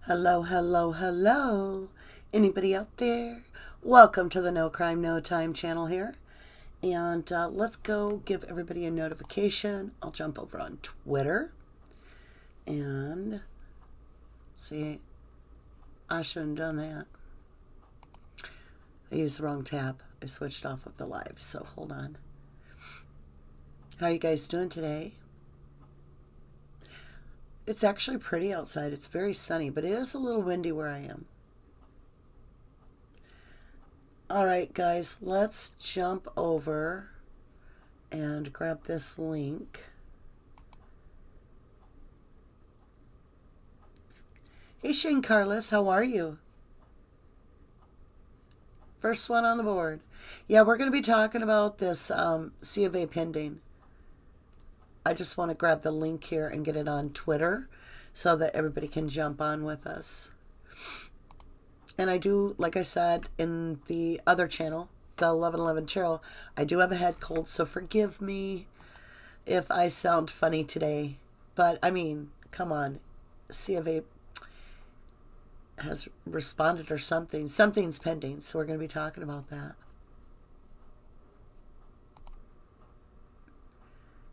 Hello, hello, hello. Anybody out there? Welcome to the No Crime, No Time channel here. And let's go give everybody a notification. I'll jump over on Twitter. And see, I shouldn't have done that. I used the wrong tab. I switched off of the live, so hold on. How you guys doing today? It's actually pretty outside. It's very sunny, but it is a little windy where I am. All right, guys, let's jump over and grab this link. Hey, Shane Carlos, how are you? First one on the board. Yeah, we're going to be talking about this C of A pending. I just want to grab the link here and get it on Twitter so that everybody can jump on with us. And I do, like I said, in the other channel, the 1111 Tarot, I do have a head cold, so forgive me if I sound funny today. But, I mean, come on. C of A has responded or something. Something's pending, so we're going to be talking about that.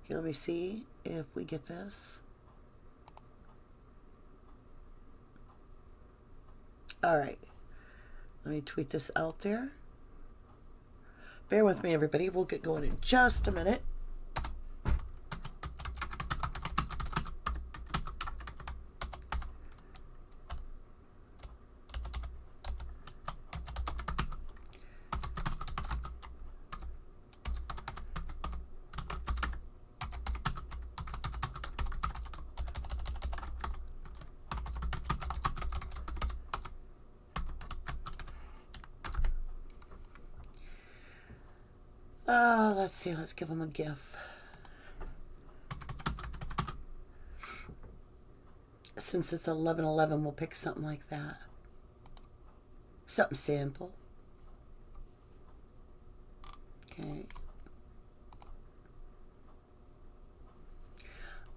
Okay, let me see if we get this. All right. Let me tweet this out there. Bear with me, everybody. We'll get going in just a minute. Let's see. Let's give them a GIF. Since it's 11:11, we'll pick something like that. Something simple. Okay.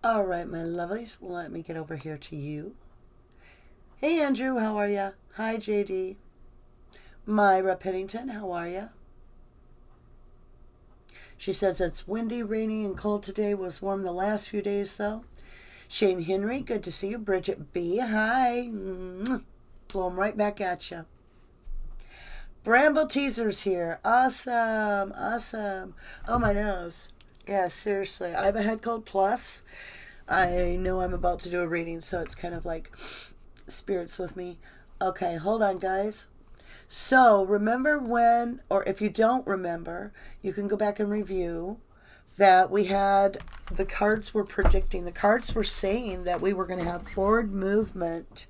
All right, my lovelies. Let me get over here to you. Hey, Andrew. How are ya? Hi, JD. Myra Pennington. How are ya? She says it's windy, rainy, and cold today. Was warm the last few days, though. Shane Henry, good to see you. Bridget B, hi. Blow 'em right back at you. Bramble Teasers here. Awesome, awesome. Oh, my nose. Yeah, seriously. I have a head cold plus. I know I'm about to do a reading, so it's kind of like spirits with me. Okay, hold on, guys. So remember when, or if you don't remember, you can go back and review that we had, the cards were predicting, the cards were saying that we were going to have forward movement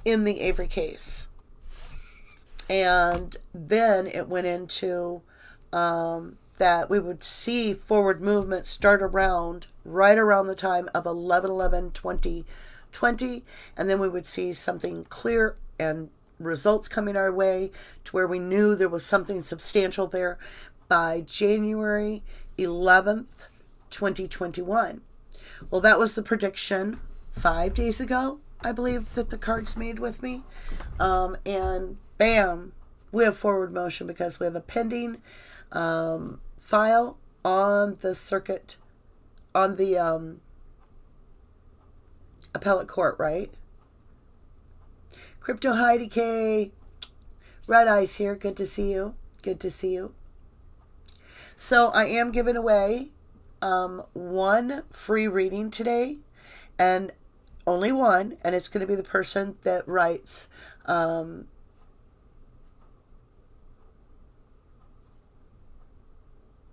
in the Avery case. And then it went into that we would see forward movement start right around the time of 11/11/2020, and then we would see something clear and results coming our way to where we knew there was something substantial there by January 11th, 2021. Well, that was the prediction 5 days ago, I believe, that the cards made with me. And bam, we have forward motion because we have a pending file on the circuit, on the appellate court, right? Crypto Heidi K. Red Eyes here. Good to see you. Good to see you. So I am giving away one free reading today, and only one, and it's going to be the person that writes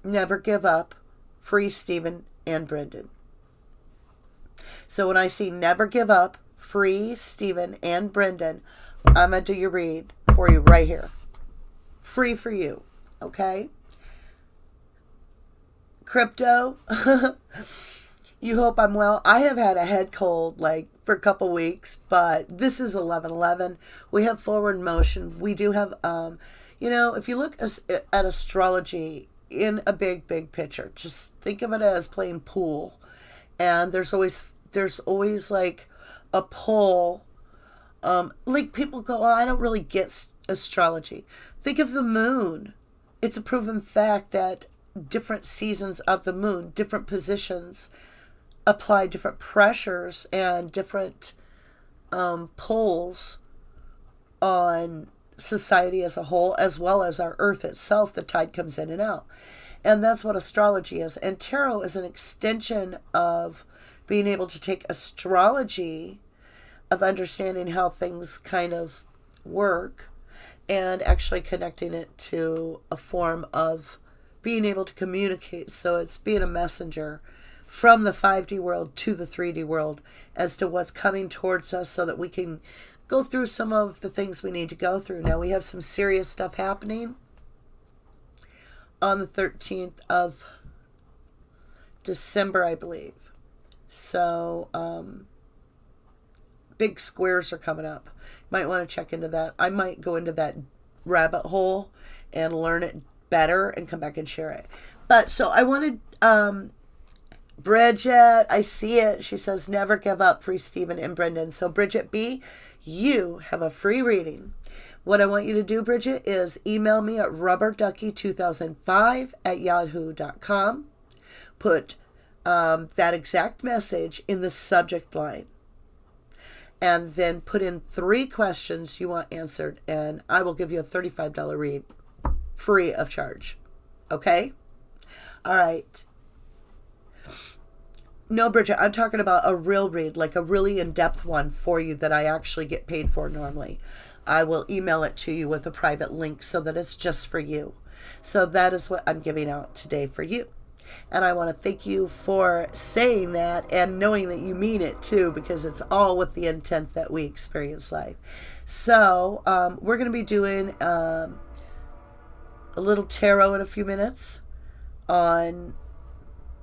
Never Give Up, free Stephen and Brendan. So when I see Never Give Up, free Stephen and Brendan, I'm going to do your read for you right here. Free for you. Okay? Crypto, you hope I'm well. I have had a head cold like for a couple weeks, but this is 11/11. We have forward motion. We do have, if you look at astrology in a big, big picture, just think of it as playing pool. And there's always like a pull Like people go, well, I don't really get astrology. Think of the moon. It's a proven fact that different seasons of the moon, different positions, apply different pressures and different pulls on society as a whole, as well as our earth itself. The tide comes in and out. And that's what astrology is. And tarot is an extension of being able to take astrology, of understanding how things kind of work, and actually connecting it to a form of being able to communicate. So it's being a messenger from the 5D world to the 3D world as to what's coming towards us, so that we can go through some of the things we need to go through. Now, we have some serious stuff happening on the 13th of December, I believe. So, big squares are coming up. Might want to check into that. I might go into that rabbit hole and learn it better and come back and share it. But so I wanted, Bridget, I see it. She says, never give up, free Stephen and Brendan. So Bridget B, you have a free reading. What I want you to do, Bridget, is email me at rubberducky2005@yahoo.com. Put that exact message in the subject line. And then put in 3 questions you want answered. And I will give you a $35 read free of charge. Okay? All right. No, Bridget, I'm talking about a real read, like a really in-depth one for you that I actually get paid for normally. I will email it to you with a private link so that it's just for you. So that is what I'm giving out today for you. And I want to thank you for saying that and knowing that you mean it too, because it's all with the intent that we experience life. So we're going to be doing a little tarot in a few minutes on...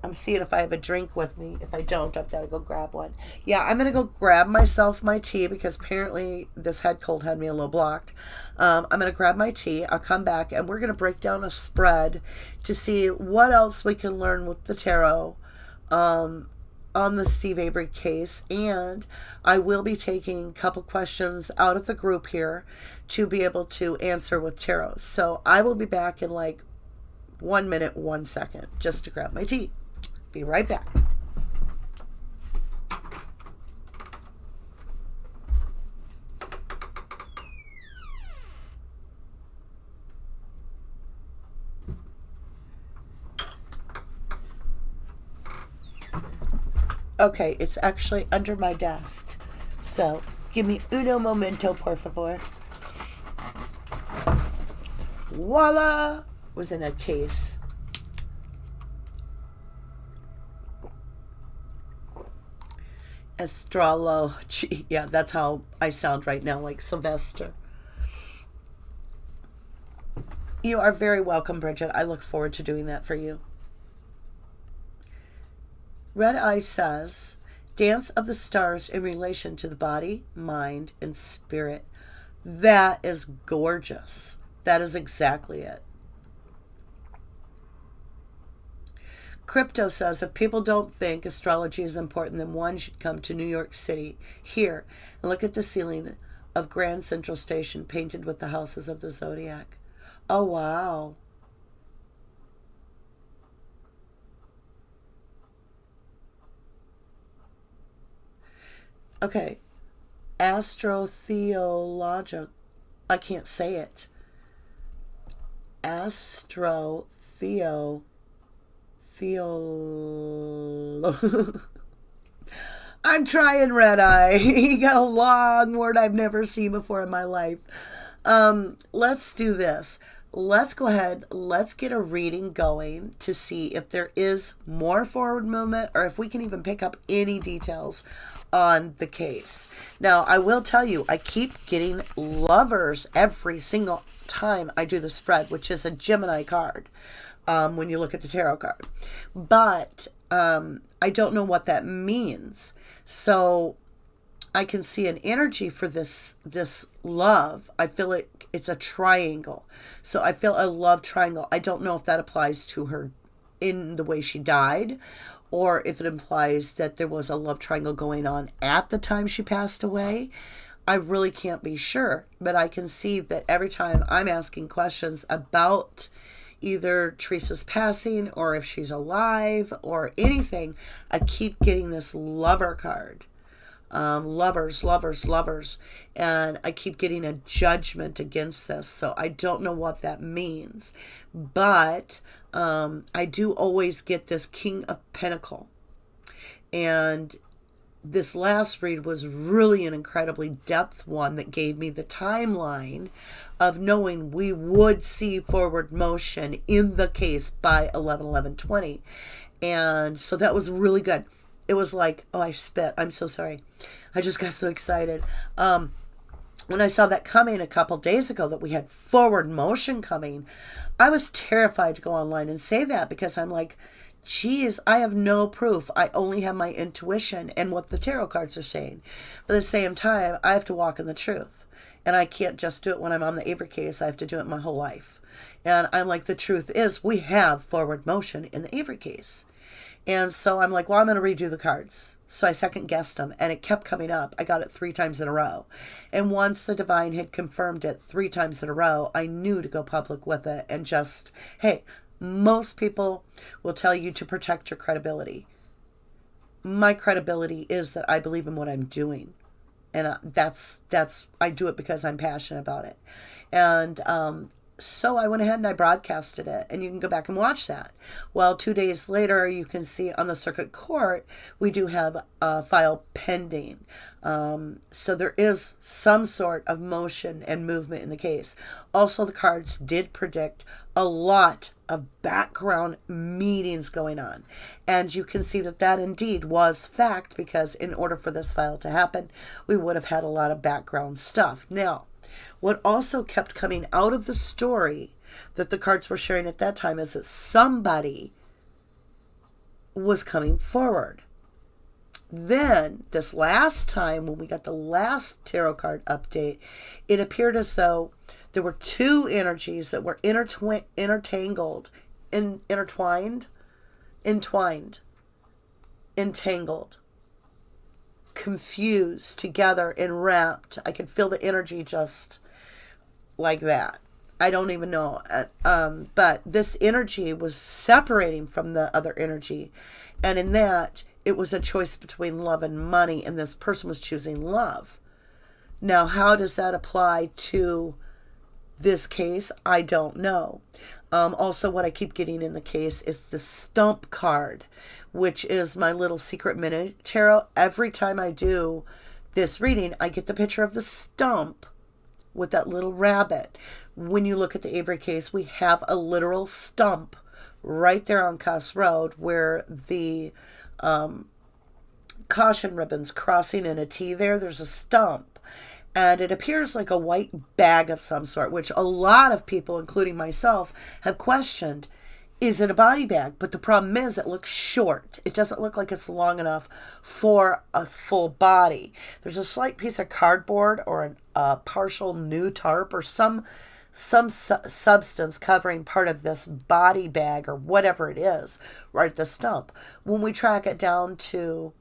I'm seeing if I have a drink with me. If I don't, I've got to go grab one. Yeah, I'm going to go grab myself my tea because apparently this head cold had me a little blocked. I'm going to grab my tea. I'll come back and we're going to break down a spread to see what else we can learn with the tarot on the Steve Avery case. And I will be taking a couple questions out of the group here to be able to answer with tarot. So I will be back in like 1 minute, 1 second just to grab my tea. Be right back. Okay, it's actually under my desk. So, give me uno momento, por favor. Voila! Was in a case. Astrology. Yeah, that's how I sound right now, like Sylvester. You are very welcome, Bridget. I look forward to doing that for you. Red Eye says, dance of the stars in relation to the body, mind, and spirit. That is gorgeous. That is exactly it. Crypto says, if people don't think astrology is important, then one should come to New York City, here, and look at the ceiling of Grand Central Station painted with the houses of the zodiac. Oh, wow. Okay. Astrotheological. I can't say it. I'm trying, Red Eye. You got a long word I've never seen before in my life. Let's do this. Let's go ahead. Let's get a reading going to see if there is more forward movement or if we can even pick up any details on the case. Now, I will tell you, I keep getting lovers every single time I do the spread, which is a Gemini card. When you look at the tarot card. But I don't know what that means. So I can see an energy for this love. I feel like it's a triangle. So I feel a love triangle. I don't know if that applies to her in the way she died, or if it implies that there was a love triangle going on at the time she passed away. I really can't be sure, but I can see that every time I'm asking questions about either Teresa's passing or if she's alive or anything, I keep getting this lover card. Lovers, lovers, lovers. And I keep getting a judgment against this. So I don't know what that means. But I do always get this King of Pentacles. And this last read was really an incredibly depth one that gave me the timeline of knowing we would see forward motion in the case by 11/11/20. And so that was really good. It was like, oh, I spit. I'm so sorry. I just got so excited. When I saw that coming a couple days ago, that we had forward motion coming, I was terrified to go online and say that, because I'm like, geez, I have no proof. I only have my intuition and what the tarot cards are saying. But at the same time, I have to walk in the truth. And I can't just do it when I'm on the Avery case. I have to do it my whole life. And I'm like, the truth is we have forward motion in the Avery case. And so I'm like, well, I'm going to redo the cards. So I second guessed them, and it kept coming up. I got it 3 times in a row. And once the divine had confirmed it 3 times in a row, I knew to go public with it and just, hey, most people will tell you to protect your credibility. My credibility is that I believe in what I'm doing. And that's I do it because I'm passionate about it. And so I went ahead and I broadcasted it, and you can go back and watch that. Well, 2 days later, you can see on the circuit court, we do have a file pending. So there is some sort of motion and movement in the case. Also, the cards did predict a lot of background meetings going on. And you can see that that indeed was fact, because in order for this file to happen, we would have had a lot of background stuff. Now, what also kept coming out of the story that the cards were sharing at that time is that somebody was coming forward. Then, this last time, when we got the last tarot card update, it appeared as though there were 2 energies that were entangled, confused together, enwrapped. I could feel the energy just like that. I don't even know. But this energy was separating from the other energy. And in that, it was a choice between love and money, and this person was choosing love. Now, how does that apply to this case? I don't know. Also, what I keep getting in the case is the stump card, which is my little secret mini tarot. Every time I do this reading, I get the picture of the stump with that little rabbit. When you look at the Avery case, we have a literal stump right there on Cuss Road, where the caution ribbons crossing in a T there. There's a stump. And it appears like a white bag of some sort, which a lot of people, including myself, have questioned. Is it a body bag? But the problem is it looks short. It doesn't look like it's long enough for a full body. There's a slight piece of cardboard or a partial new tarp or some substance covering part of this body bag or whatever it is right at the stump. When we track it down to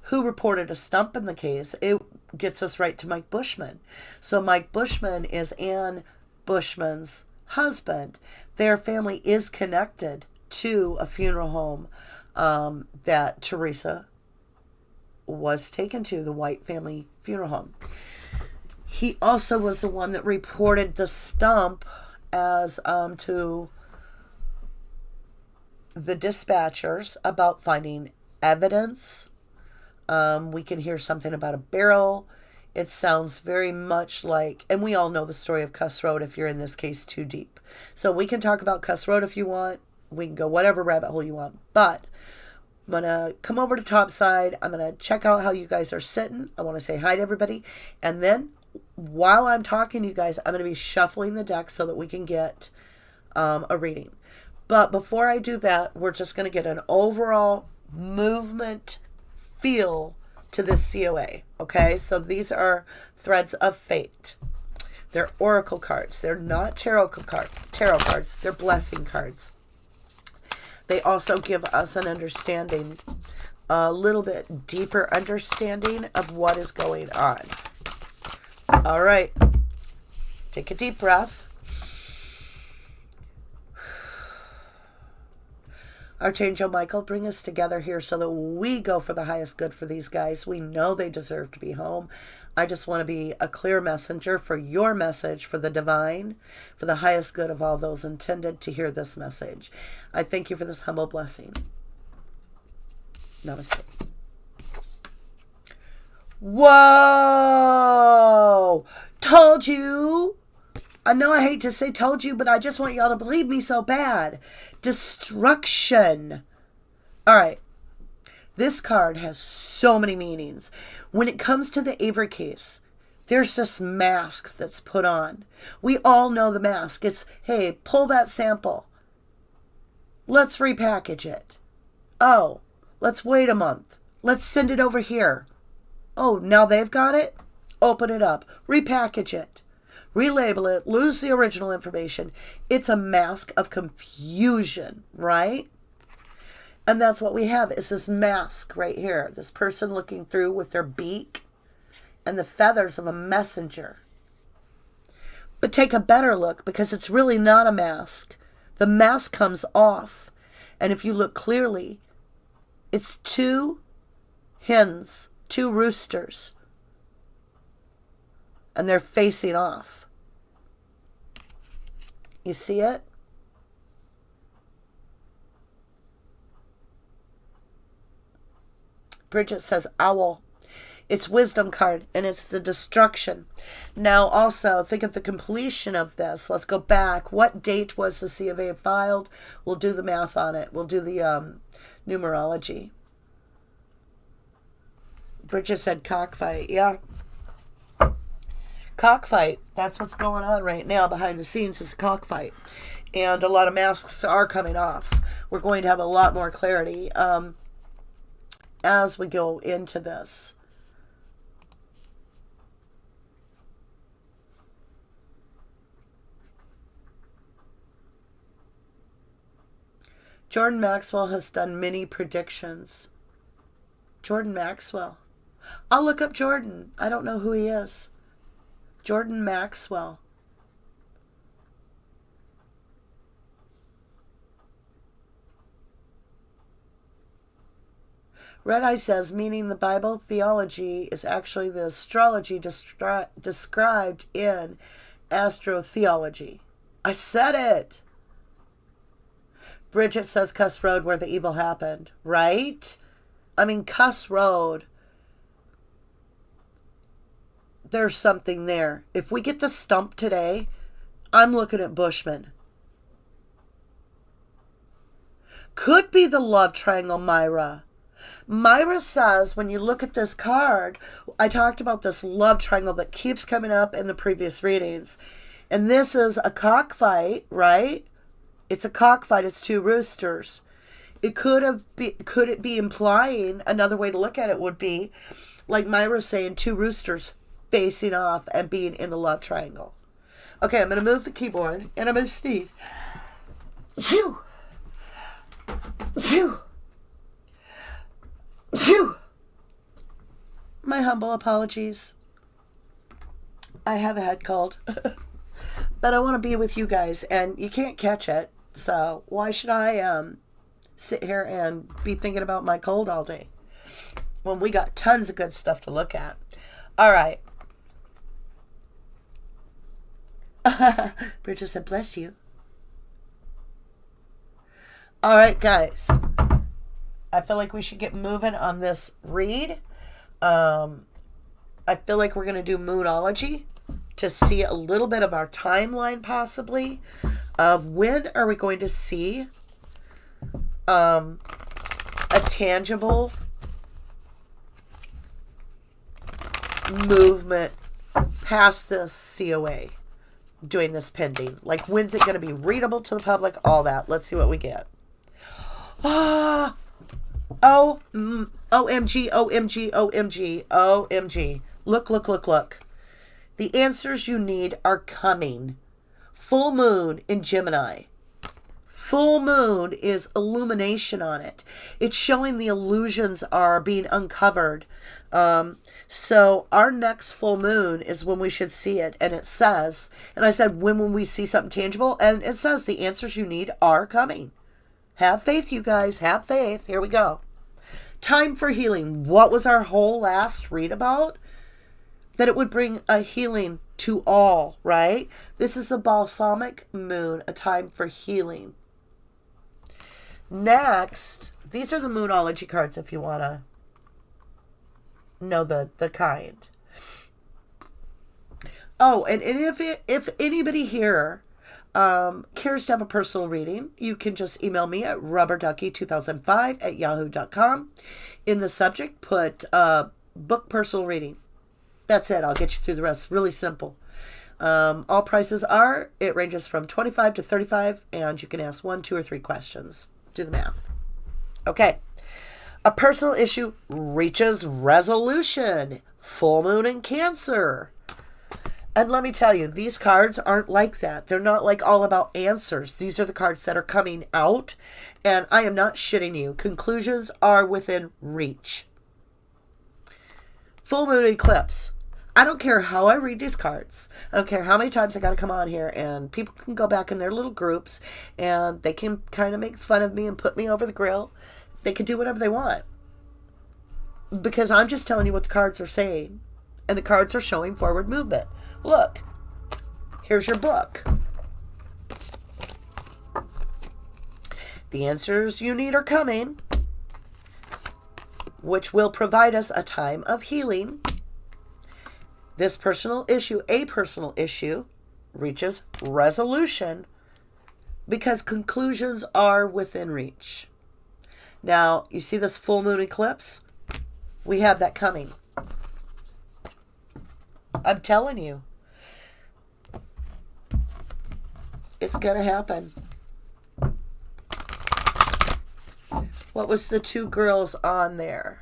who reported a stump in the case, it gets us right to Mike Bushman. So Mike Bushman is Ann Bushman's husband. Their family is connected to a funeral home that Teresa was taken to, the White family funeral home. He also was the one that reported the stump as to the dispatchers about finding evidence. We can hear something about a barrel. It sounds very much like, and we all know the story of Cuss Road if you're in this case too deep. So we can talk about Cuss Road if you want. We can go whatever rabbit hole you want. But I'm going to come over to Topside. I'm going to check out how you guys are sitting. I want to say hi to everybody. And then while I'm talking to you guys, I'm going to be shuffling the deck so that we can get a reading. But before I do that, we're just going to get an overall movement feel to this COA. Okay, so these are threads of fate. They're oracle cards. They're not tarot cards. They're blessing cards. They also give us an understanding, a little bit deeper understanding of what is going on. All right. Take a deep breath. Archangel Michael, bring us together here so that we go for the highest good for these guys. We know they deserve to be home. I just want to be a clear messenger for your message, for the divine, for the highest good of all those intended to hear this message. I thank you for this humble blessing. Namaste. Whoa! Told you. I know I hate to say told you, but I just want y'all to believe me so bad. Destruction. All right. This card has so many meanings. When it comes to the Avery case, there's this mask that's put on. We all know the mask. It's, hey, pull that sample. Let's repackage it. Oh, let's wait a month. Let's send it over here. Oh, now they've got it? Open it up. Repackage it. Relabel it. Lose the original information. It's a mask of confusion, right? And that's what we have, is this mask right here. This person looking through with their beak and the feathers of a messenger. But take a better look, because it's really not a mask. The mask comes off. And if you look clearly, it's two hens, two roosters. And they're facing off. You see it? Bridget says owl. It's wisdom card, and it's the destruction. Now, also, think of the completion of this. Let's go back. What date was the COA filed? We'll do the math on it. We'll do the numerology. Bridget said cockfight. Yeah. Cockfight. That's what's going on right now behind the scenes. It's a cockfight. And a lot of masks are coming off. We're going to have a lot more clarity as we go into this. Jordan Maxwell has done many predictions. Jordan Maxwell. I'll look up Jordan. I don't know who he is. Jordan Maxwell. Red Eye says, meaning the Bible theology is actually the astrology described in astrotheology. I said it. Bridget says, Cuss Road, where the evil happened. Right? I mean, Cuss Road. There's something there. If we get the stump today, I'm looking at Bushman. Could be the love triangle, Myra. Myra says, when you look at this card, I talked about this love triangle that keeps coming up in the previous readings. And this is a cockfight, right? It's a cockfight. It's two roosters. Could it be implying, another way to look at it would be, like Myra saying, two roosters facing off and being in the love triangle. Okay, I'm going to move the keyboard and I'm going to sneeze. Phew! Phew! Phew! My humble apologies. I have a head cold. But I want to be with you guys, and you can't catch it. So why should I sit here and be thinking about my cold all day when we got tons of good stuff to look at? All right. Bridget said, bless you. All right, guys. I feel like we should get moving on this read. I feel like we're going to do Moonology to see a little bit of our timeline, possibly, of when are we going to see a tangible movement past this COA. Doing this pending. Like, when's it going to be readable to the public? All that. Let's see what we get. OMG, OMG, OMG, OMG. Look, look, look, look. The answers you need are coming. Full moon in Gemini. full moon is illumination on it. It's showing the illusions are being uncovered. So our next full moon is when we should see it. And it says, and I said, when will we see something tangible? And it says the answers you need are coming. Have faith, you guys. Have faith. Here we go. Time for healing. What was our whole last read about? That it would bring a healing to all, right? This is a balsamic moon, a time for healing. Next, these are the Moonology cards if you want to know the kind. Oh, and if anybody here cares to have a personal reading, you can just email me at rubberducky2005@yahoo.com. In the subject, put book personal reading. That's it. I'll get you through the rest. Really simple. All prices are, it ranges from $25 to $35, and you can ask 1, 2, or 3 questions. Do the math. Okay. A personal issue reaches resolution. Full moon in Cancer. And let me tell you, these cards aren't like that. They're not like all about answers. These are the cards that are coming out, and I am not shitting you. Conclusions are within reach. Full moon eclipse. I don't care how I read these cards. I don't care how many times I got to come on here, and people can go back in their little groups and they can kind of make fun of me and put me over the grill. They can do whatever they want, because I'm just telling you what the cards are saying, and the cards are showing forward movement. Look, here's your book. The answers you need are coming, which will provide us a time of healing. This personal issue, a personal issue, reaches resolution because conclusions are within reach. Now, you see this full moon eclipse? We have that coming. I'm telling you. It's going to happen. What was the 2 girls on there?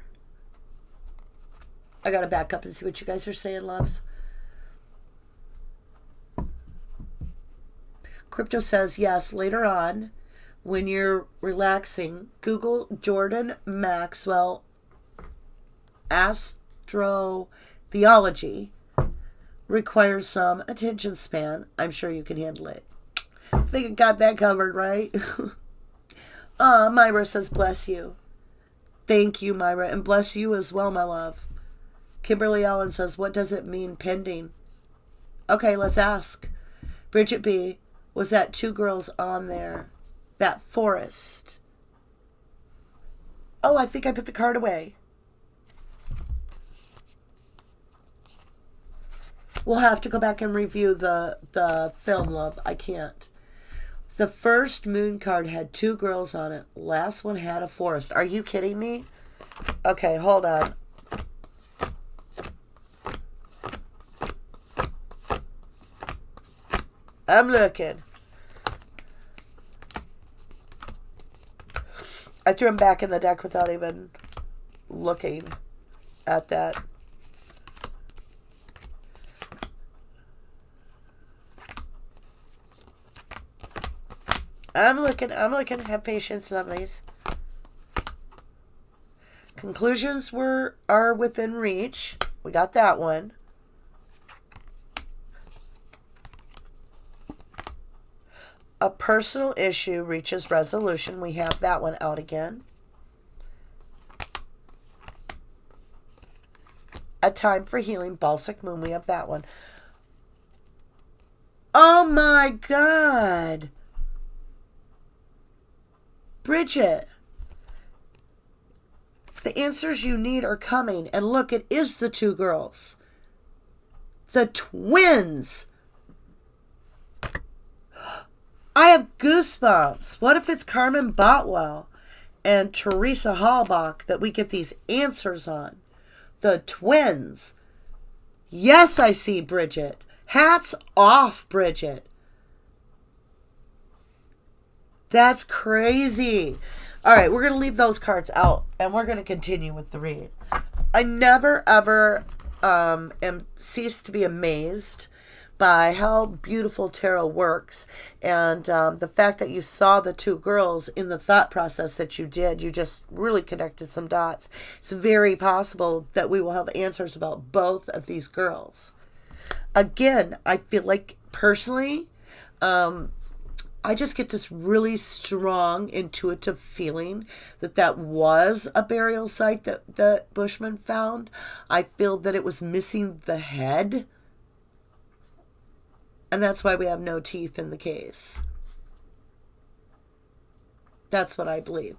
I got to back up and see what you guys are saying, loves. Crypto says, yes, later on, when you're relaxing, Google Jordan Maxwell astrotheology. Requires some attention span. I'm sure you can handle it. I think I got that covered, right? Myra says, bless you. Thank you, Myra, and bless you as well, my love. Kimberly Allen says, what does it mean, pending? Okay, let's ask. Bridget B, was that 2 girls on there? That forest. Oh, I think I put the card away. We'll have to go back and review the film, love. I can't. The first moon card had 2 girls on it. Last one had a forest. Are you kidding me? Okay, hold on. I'm looking. I threw them back in the deck without even looking at that. I'm looking. Have patience, lovelies. Conclusions are within reach. We got that one. A personal issue reaches resolution. We have that one out again. A time for healing, Balsamic Moon. We have that one. Oh my God. Bridget. The answers you need are coming. And look, it is the 2 girls. The twins. I have goosebumps. What if it's Carmen Botwell and Teresa Hallbach that we get these answers on? The twins. Yes, I see, Bridget. Hats off, Bridget. That's crazy. All right, we're going to leave those cards out, and we're going to continue with the read. I never, ever cease to be amazed by how beautiful tarot works, and the fact that you saw the two girls in the thought process that you did. You just really connected some dots. It's very possible that we will have answers about both of these girls. Again, I feel like personally, I just get this really strong intuitive feeling that that was a burial site that Bushman found. I feel that it was missing the head. And that's why we have no teeth in the case. That's what I believe.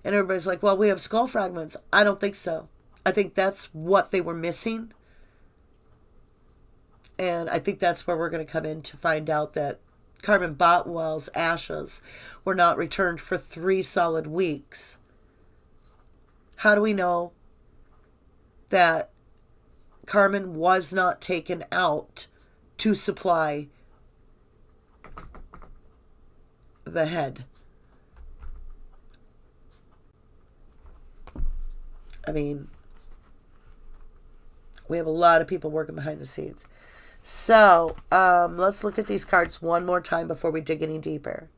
And everybody's like, well, we have skull fragments. I don't think so. I think that's what they were missing. And I think that's where we're going to come in to find out that Carmen Botwell's ashes were not returned for 3 solid weeks. How do we know that Carmen was not taken out to supply the head? I mean, we have a lot of people working behind the scenes. So, let's look at these cards one more time before we dig any deeper.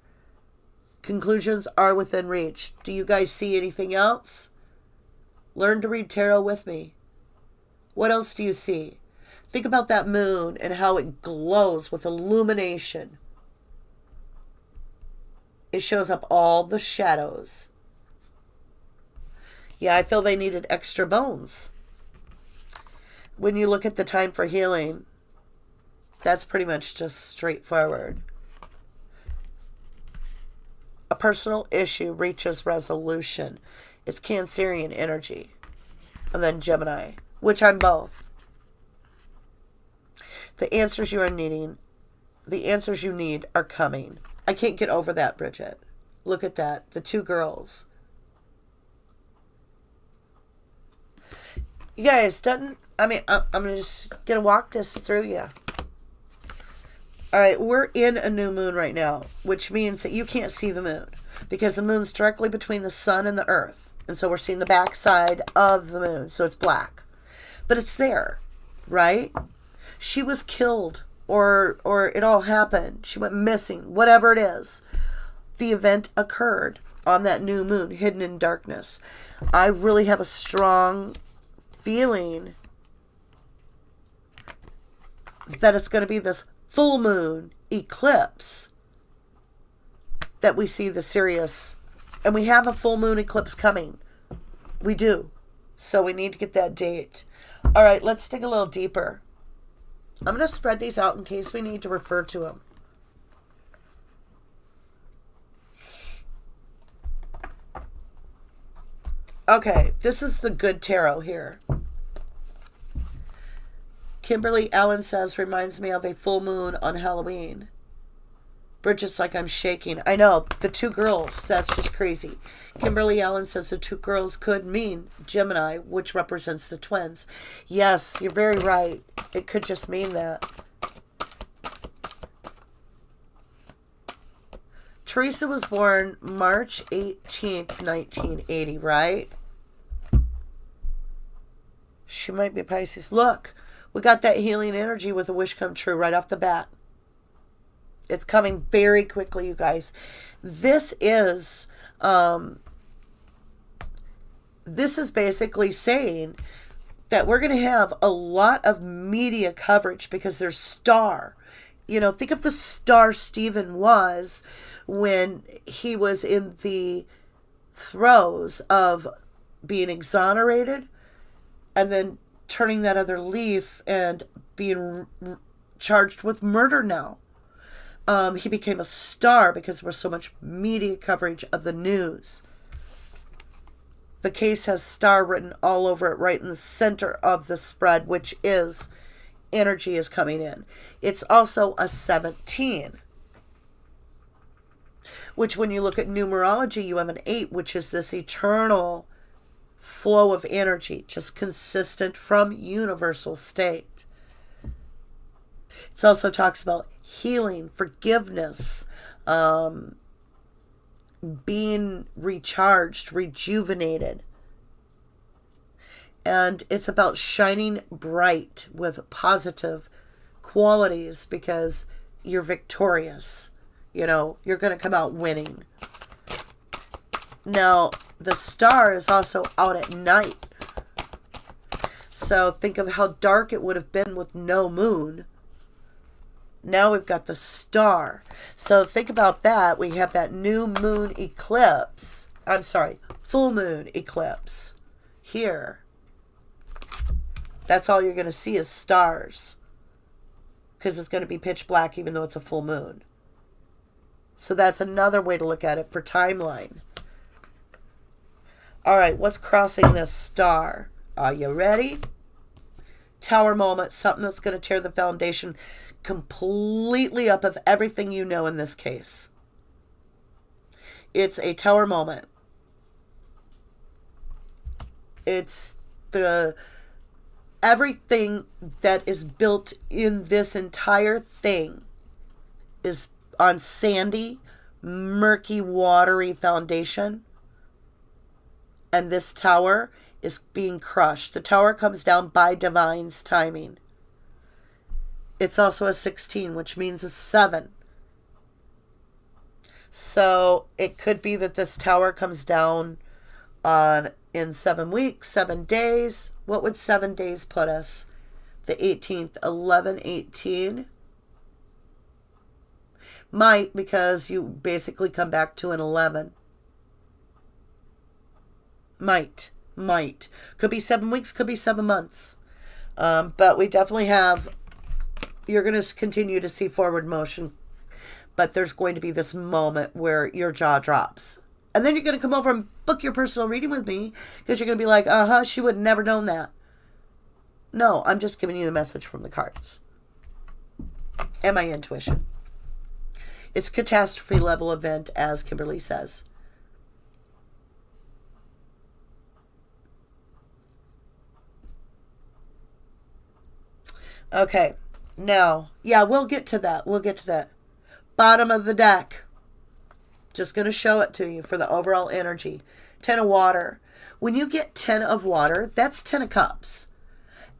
Conclusions are within reach. Do you guys see anything else? Learn to read tarot with me. What else do you see? Think about that moon and how it glows with illumination. It shows up all the shadows. Yeah, I feel they needed extra bones. When you look at the time for healing, that's pretty much just straightforward. A personal issue reaches resolution. It's Cancerian energy. And then Gemini, which I'm both. The answers you are needing, the answers you need are coming. I can't get over that, Bridget. Look at that. The two girls. You guys, I'm just going to walk this through you. All right, we're in a new moon right now, which means that you can't see the moon because the moon's directly between the sun and the earth. And so we're seeing the backside of the moon, so it's black. But it's there, right? She was killed or it all happened. She went missing, whatever it is. The event occurred on that new moon, hidden in darkness. I really have a strong feeling that it's going to be this full moon eclipse that we see the serious, and we have a full moon eclipse coming. We do. So we need to get that date. All right, let's dig a little deeper. I'm going to spread these out in case we need to refer to them. Okay, this is the good tarot here. Kimberly Allen says, reminds me of a full moon on Halloween. Bridget's like, I'm shaking. I know, the two girls, that's just crazy. Kimberly Allen says the two girls could mean Gemini, which represents the twins. Yes, you're very right. It could just mean that. Teresa was born March 18th, 1980, right? She might be Pisces. Look, we got that healing energy with a wish come true right off the bat. It's coming very quickly, you guys. This is basically saying that we're going to have a lot of media coverage because there's star. You know, think of the star Stephen was when he was in the throes of being exonerated and then turning that other leaf and being charged with murder now. He became a star because there was so much media coverage of the news. The case has star written all over it, right in the center of the spread, which is energy is coming in. It's also a 17, which when you look at numerology, you have an 8, which is this eternal flow of energy, just consistent from universal state. It also talks about healing, forgiveness, being recharged, rejuvenated. And it's about shining bright with positive qualities because you're victorious. You know, you're going to come out winning. Now, the star is also out at night. So think of how dark it would have been with no moon. Now we've got the star. So think about that. We have that new moon eclipse. I'm sorry, full moon eclipse here. That's all you're going to see is stars. Because it's going to be pitch black even though it's a full moon. So that's another way to look at it for timeline. All right, what's crossing this star? Are you ready? Tower moment, something that's going to tear the foundation completely up of everything you know in this case. It's a tower moment. It's the everything that is built in this entire thing is on sandy, murky, watery foundation. And this tower is being crushed. The tower comes down by divine's timing. It's also a 16, which means a 7. So it could be that this tower comes down in 7 weeks, 7 days. What would 7 days put us? The 18th, 11, 18. Might, because you basically come back to an 11. Might. Could be 7 weeks, could be 7 months. But we definitely have, you're going to continue to see forward motion. But there's going to be this moment where your jaw drops. And then you're going to come over and book your personal reading with me. Because you're going to be like, she would have never known that. No, I'm just giving you the message from the cards. And my intuition. It's catastrophe level event, as Kimberly says. Okay, now, yeah, we'll get to that. Bottom of the deck. Just going to show it to you for the overall energy. 10 of water. When you get 10 of water, that's 10 of cups.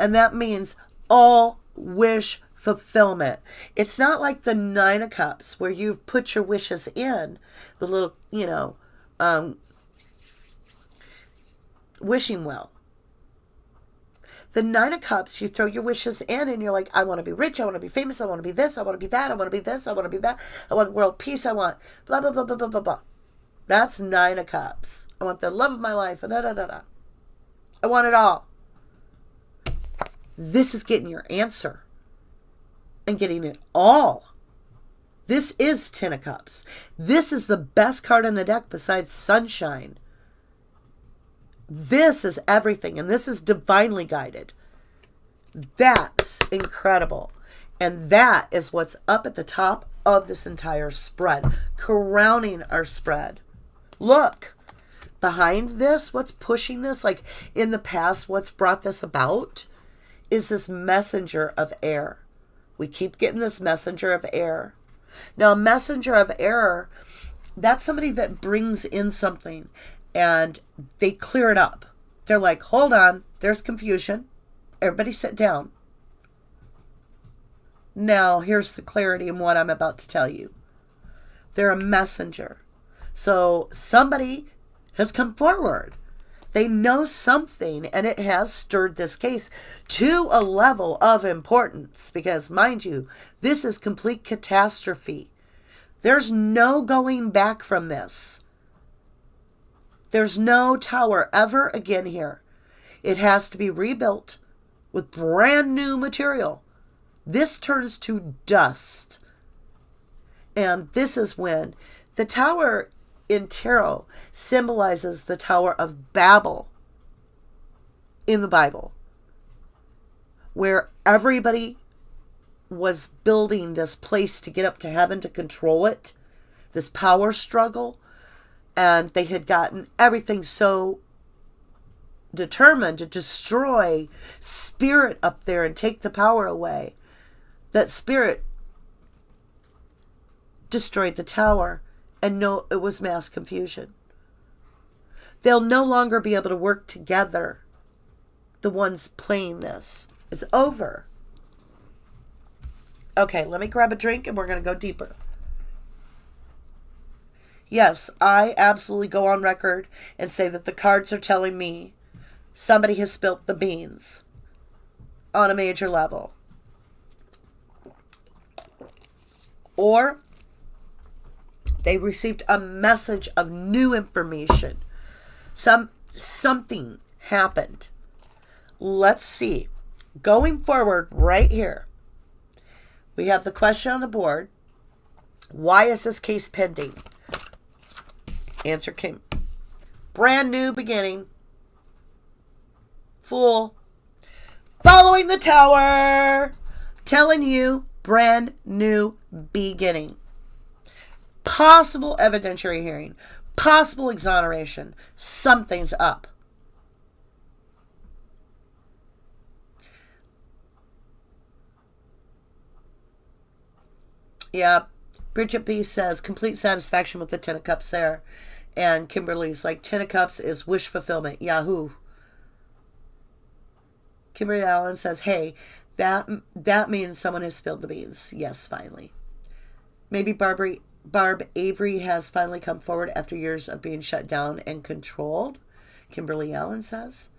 And that means all wish fulfillment. It's not like the 9 of cups where you've put your wishes in the little, wishing well. The 9 of cups, you throw your wishes in and you're like, I want to be rich, I want to be famous, I want to be this, I want to be that, I want to be this, I want to be that, I want world peace, I want blah, blah, blah, blah, blah, blah, blah. That's 9 of cups. I want the love of my life, da, da, da, da. I want it all. This is getting your answer and getting it all. This is 10 of cups. This is the best card in the deck besides sunshine. This is everything, and this is divinely guided. That's incredible. And that is what's up at the top of this entire spread, crowning our spread. Look, behind this, what's pushing this, like in the past, what's brought this about is this messenger of air. We keep getting this messenger of air. Now, a messenger of air, that's somebody that brings in something and they clear it up. They're like, hold on, there's confusion. Everybody sit down. Now, here's the clarity in what I'm about to tell you. They're a messenger. So somebody has come forward. They know something, and it has stirred this case to a level of importance. Because, mind you, this is complete catastrophe. There's no going back from this. There's no tower ever again here. It has to be rebuilt with brand new material. This turns to dust. And this is when the tower in tarot symbolizes the Tower of Babel in the Bible, where everybody was building this place to get up to heaven to control it, this power struggle. And they had gotten everything so determined to destroy spirit up there and take the power away, that spirit destroyed the tower, and no, it was mass confusion. They'll no longer be able to work together, the ones playing this. It's over. Okay, let me grab a drink and we're going to go deeper. Yes, I absolutely go on record and say that the cards are telling me somebody has spilt the beans on a major level. Or they received a message of new information. Something happened. Let's see. Going forward right here, we have the question on the board. Why is this case pending? Answer came. Brand new beginning. Fool. Following the tower. Telling you brand new beginning. Possible evidentiary hearing. Possible exoneration. Something's up. Yeah. Bridget B says complete satisfaction with the Ten of Cups there. And Kimberly's like, Ten of Cups is wish fulfillment. Yahoo. Kimberly Allen says, hey, that means someone has spilled the beans. Yes, finally. Maybe Barb Avery has finally come forward after years of being shut down and controlled. Kimberly Allen says.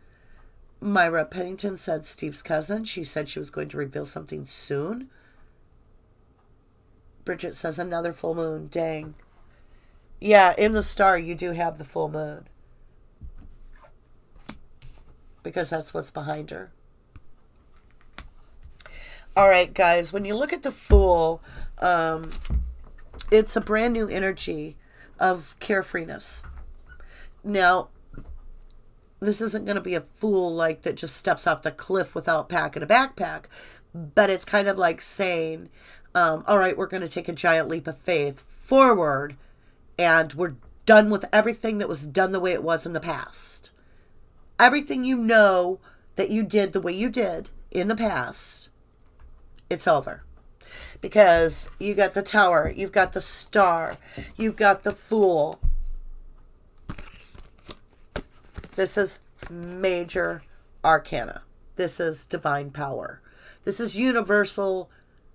Myra Pennington said Steve's cousin. She said she was going to reveal something soon. Bridget says another full moon. Dang. Yeah, in the star you do have the full moon. Because that's what's behind her. All right, guys. When you look at the Fool, it's a brand new energy of carefreeness. Now, this isn't going to be a fool like that just steps off the cliff without packing a backpack. But it's kind of like saying, all right, we're going to take a giant leap of faith forward. And we're done with everything that was done the way it was in the past. Everything you know that you did the way you did in the past, it's over. Because you got the tower, you've got the star, you've got the fool. This is major arcana. This is divine power. This is universal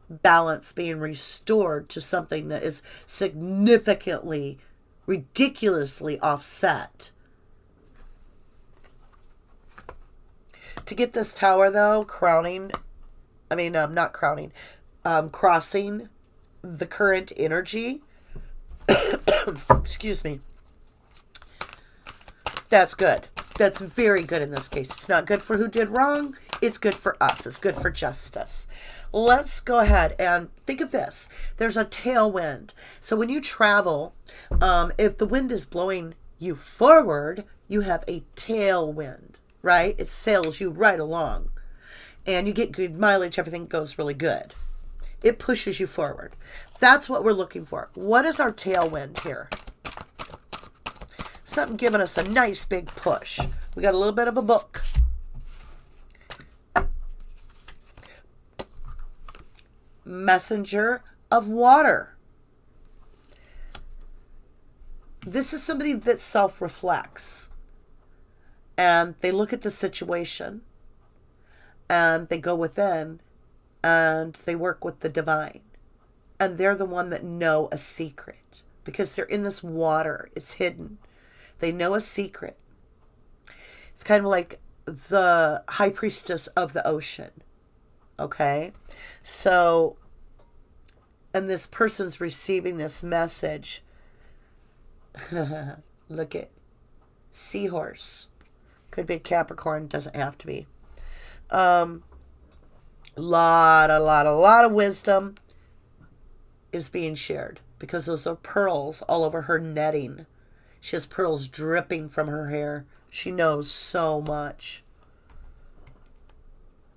balance being restored to something that is significantly, ridiculously offset. To get this tower, though, crossing the current energy, excuse me, that's good. That's very good in this case. It's not good for who did wrong. It's good for us. It's good for justice. Let's go ahead and think of this. There's a tailwind. So when you travel, if the wind is blowing you forward, you have a tailwind, right? It sails you right along. And you get good mileage. Everything goes really good. It pushes you forward. That's what we're looking for. What is our tailwind here? Something giving us a nice big push. We got a little bit of a book. Messenger of water. This is somebody that self-reflects. And they look at the situation. And they go within. And they work with the divine. And they're the one that know a secret. Because they're in this water. It's hidden. They know a secret. It's kind of like the high priestess of the ocean. Okay? So, and this person's receiving this message. Look at seahorse. Could be a Capricorn. Doesn't have to be. Lot of wisdom is being shared. Because those are pearls all over her netting. She has pearls dripping from her hair. She knows so much.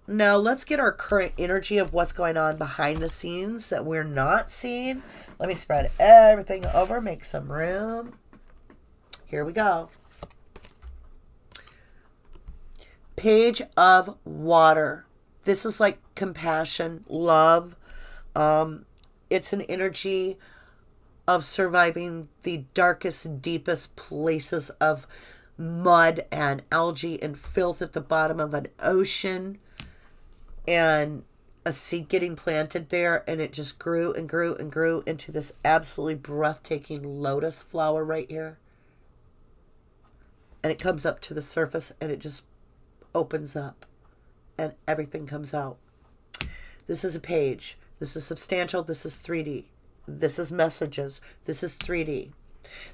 Now, let's get our current energy of what's going on behind the scenes that we're not seeing. Let me spread everything over, make some room. Here we go. Page of water. This is like compassion, love. It's an energy of surviving the darkest, deepest places of mud and algae and filth at the bottom of an ocean. And a seed getting planted there, and it just grew and grew and grew into this absolutely breathtaking lotus flower right here. And it comes up to the surface, and it just opens up, and everything comes out. This is a page. This is substantial. This is 3D. This is messages. This is 3D.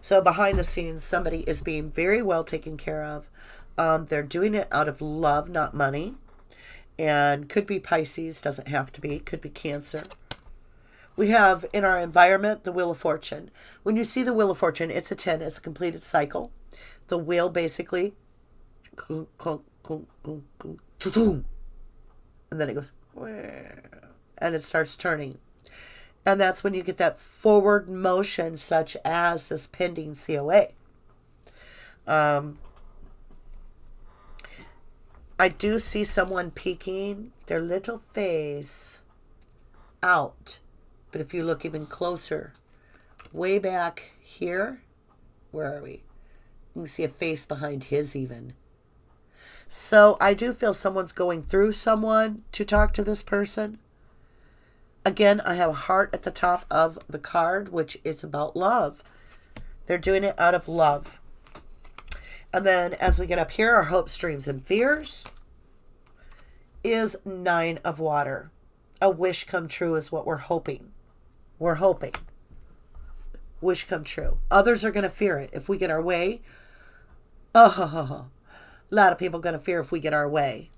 So behind the scenes, somebody is being very well taken care of. They're doing it out of love, not money. And could be Pisces, doesn't have to be. Could be Cancer. We have in our environment the Wheel of Fortune. When you see the Wheel of Fortune, it's a 10. It's a completed cycle. The wheel basically, and then it goes, and it starts turning. And that's when you get that forward motion, such as this pending COA. I do see someone peeking their little face out. But if you look even closer, way back here, where are we? You can see a face behind his even. So I do feel someone's going through someone to talk to this person. Again, I have a heart at the top of the card, which is about love. They're doing it out of love. And then as we get up here, our hopes, dreams, and fears is 9 of water. A wish come true is what we're hoping. We're hoping. Wish come true. Others are going to fear it. If we get our way, a lot of people are going to fear if we get our way.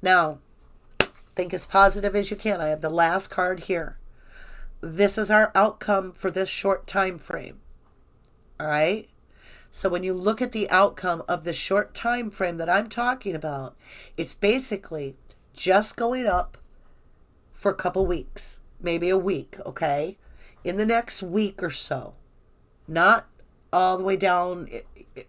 Now, think as positive as you can. I have the last card here. This is our outcome for this short time frame. All right? So when you look at the outcome of the short time frame that I'm talking about, it's basically just going up for a couple weeks, maybe a week, okay? In the next week or so. Not all the way down,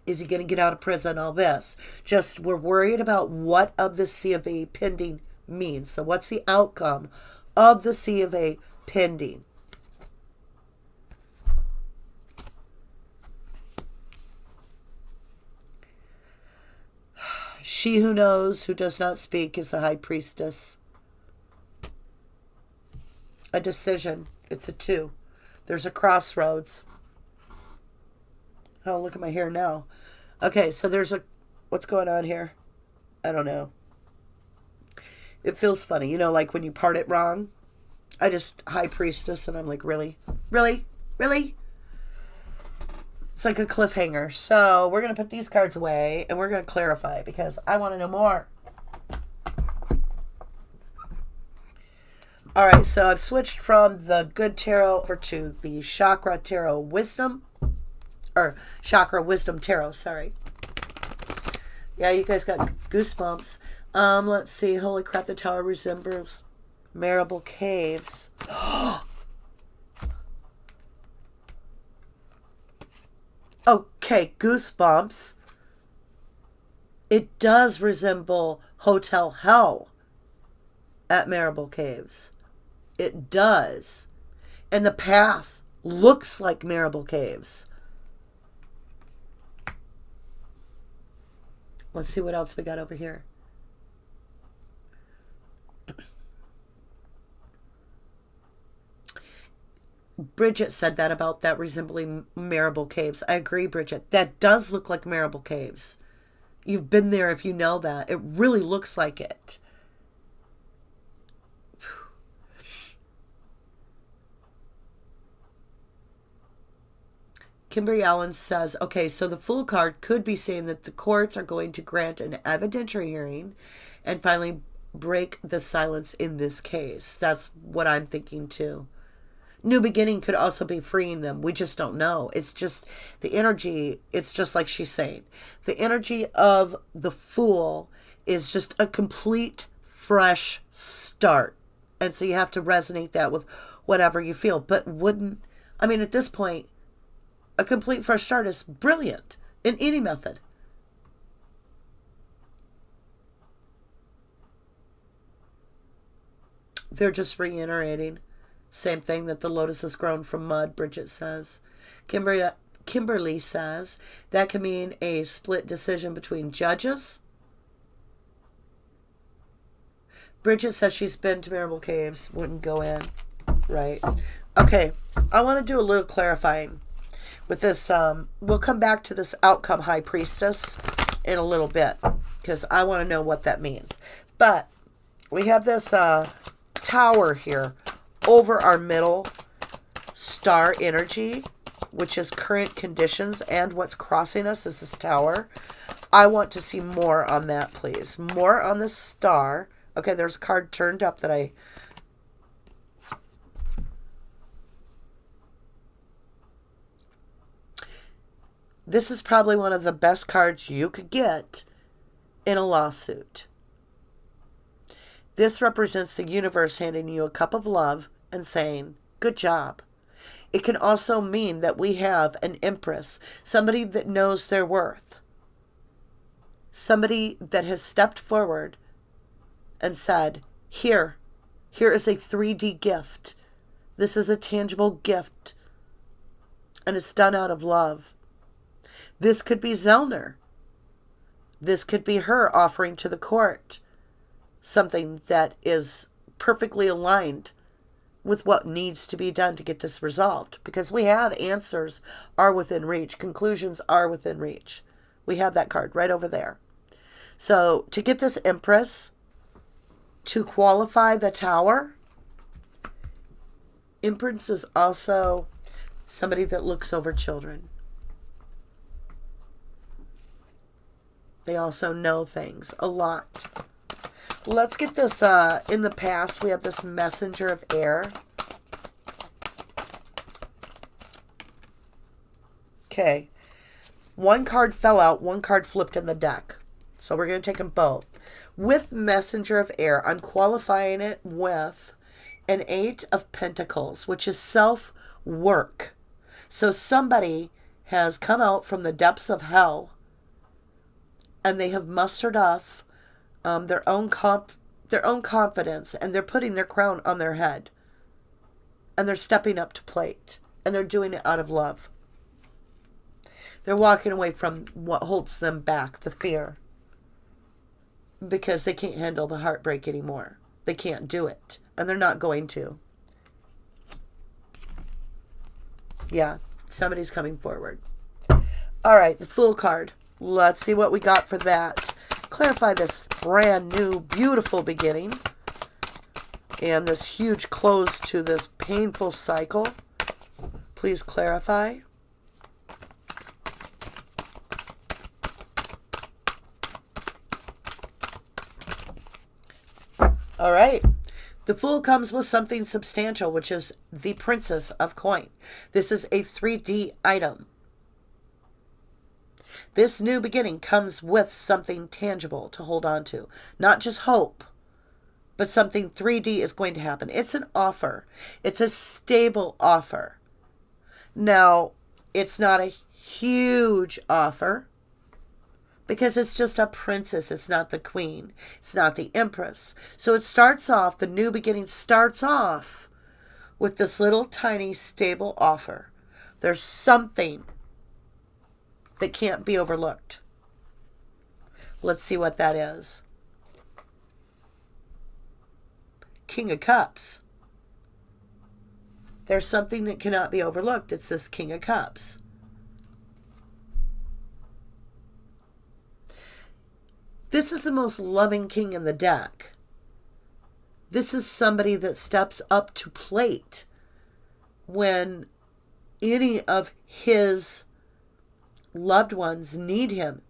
is he going to get out of prison, all this. Just we're worried about what of the C of A pending means. So what's the outcome of the C of A pending? She who knows, who does not speak, is the high priestess. A decision. It's a 2. There's a crossroads. Oh, look at my hair now. Okay, so there's a... What's going on here? I don't know. It feels funny. You know, like when you part it wrong. I just... High priestess, and I'm like, really? Really? Really? It's like a cliffhanger. So we're going to put these cards away, and we're going to clarify, because I want to know more. All right, so I've switched from the Good Tarot over to the Chakra Tarot Wisdom. Or Chakra Wisdom Tarot, sorry. Yeah, you guys got goosebumps. Let's see. Holy crap, the tower resembles Marilyn Caves. Okay, goosebumps. It does resemble Hotel Hell at Marilyn Caves. It does. And the path looks like Marilyn Caves. Let's see what else we got over here. Bridget said that about that resembling Marilyn Caves. I agree, Bridget. That does look like Marilyn Caves. You've been there if you know that. It really looks like it. Kimberly Allen says, okay, so the Fool card could be saying that the courts are going to grant an evidentiary hearing and finally break the silence in this case. That's what I'm thinking too. New beginning could also be freeing them. We just don't know. It's just the energy. It's just like she's saying. The energy of the Fool is just a complete fresh start. And so you have to resonate that with whatever you feel. But at this point, a complete fresh start is brilliant in any method. They're just reiterating. Same thing that the lotus has grown from mud, Bridget says. Kimberly says that can mean a split decision between judges. Bridget says she's been to Marilyn Caves. Wouldn't go in. Right. Okay. I want to do a little clarifying with this. We'll come back to this outcome high priestess in a little bit because I want to know what that means. But we have this tower here over our middle star energy, which is current conditions, and what's crossing us is this tower. I want to see more on that, please. More on the star. Okay, there's a card turned up that I... This is probably one of the best cards you could get in a lawsuit. This represents the universe handing you a cup of love and saying, good job. It can also mean that we have an empress, somebody that knows their worth, somebody that has stepped forward and said, here is a 3D gift. This is a tangible gift, and it's done out of love. This could be Zellner. This could be her offering to the court something that is perfectly aligned with what needs to be done to get this resolved. Because we have answers are within reach. Conclusions are within reach. We have that card right over there. So to get this Empress to qualify the tower, Empress is also somebody that looks over children. They also know things a lot. Let's get this, in the past, we have this messenger of air. Okay. One card fell out, one card flipped in the deck. So we're going to take them both. With messenger of air, I'm qualifying it with an 8 of Pentacles, which is self-work. So somebody has come out from the depths of hell and they have mustered up their own confidence, and they're putting their crown on their head, and they're stepping up to plate, and they're doing it out of love. They're walking away from what holds them back, the fear, because they can't handle the heartbreak anymore. They can't do it, and they're not going to. Yeah, somebody's coming forward. All right, the Fool card. Let's see what we got for that. Clarify this brand new, beautiful beginning and this huge close to this painful cycle. Please clarify. All right. The Fool comes with something substantial, which is the Princess of Coin. This is a 3D item. This new beginning comes with something tangible to hold on to. Not just hope, but something 3D is going to happen. It's an offer. It's a stable offer. Now, it's not a huge offer because it's just a princess. It's not the queen. It's not the empress. So it starts off, the new beginning starts off with this little tiny stable offer. There's something that can't be overlooked. Let's see what that is. King of Cups. There's something that cannot be overlooked. It's this King of Cups. This is the most loving king in the deck. This is somebody that steps up to plate when any of his loved ones need him.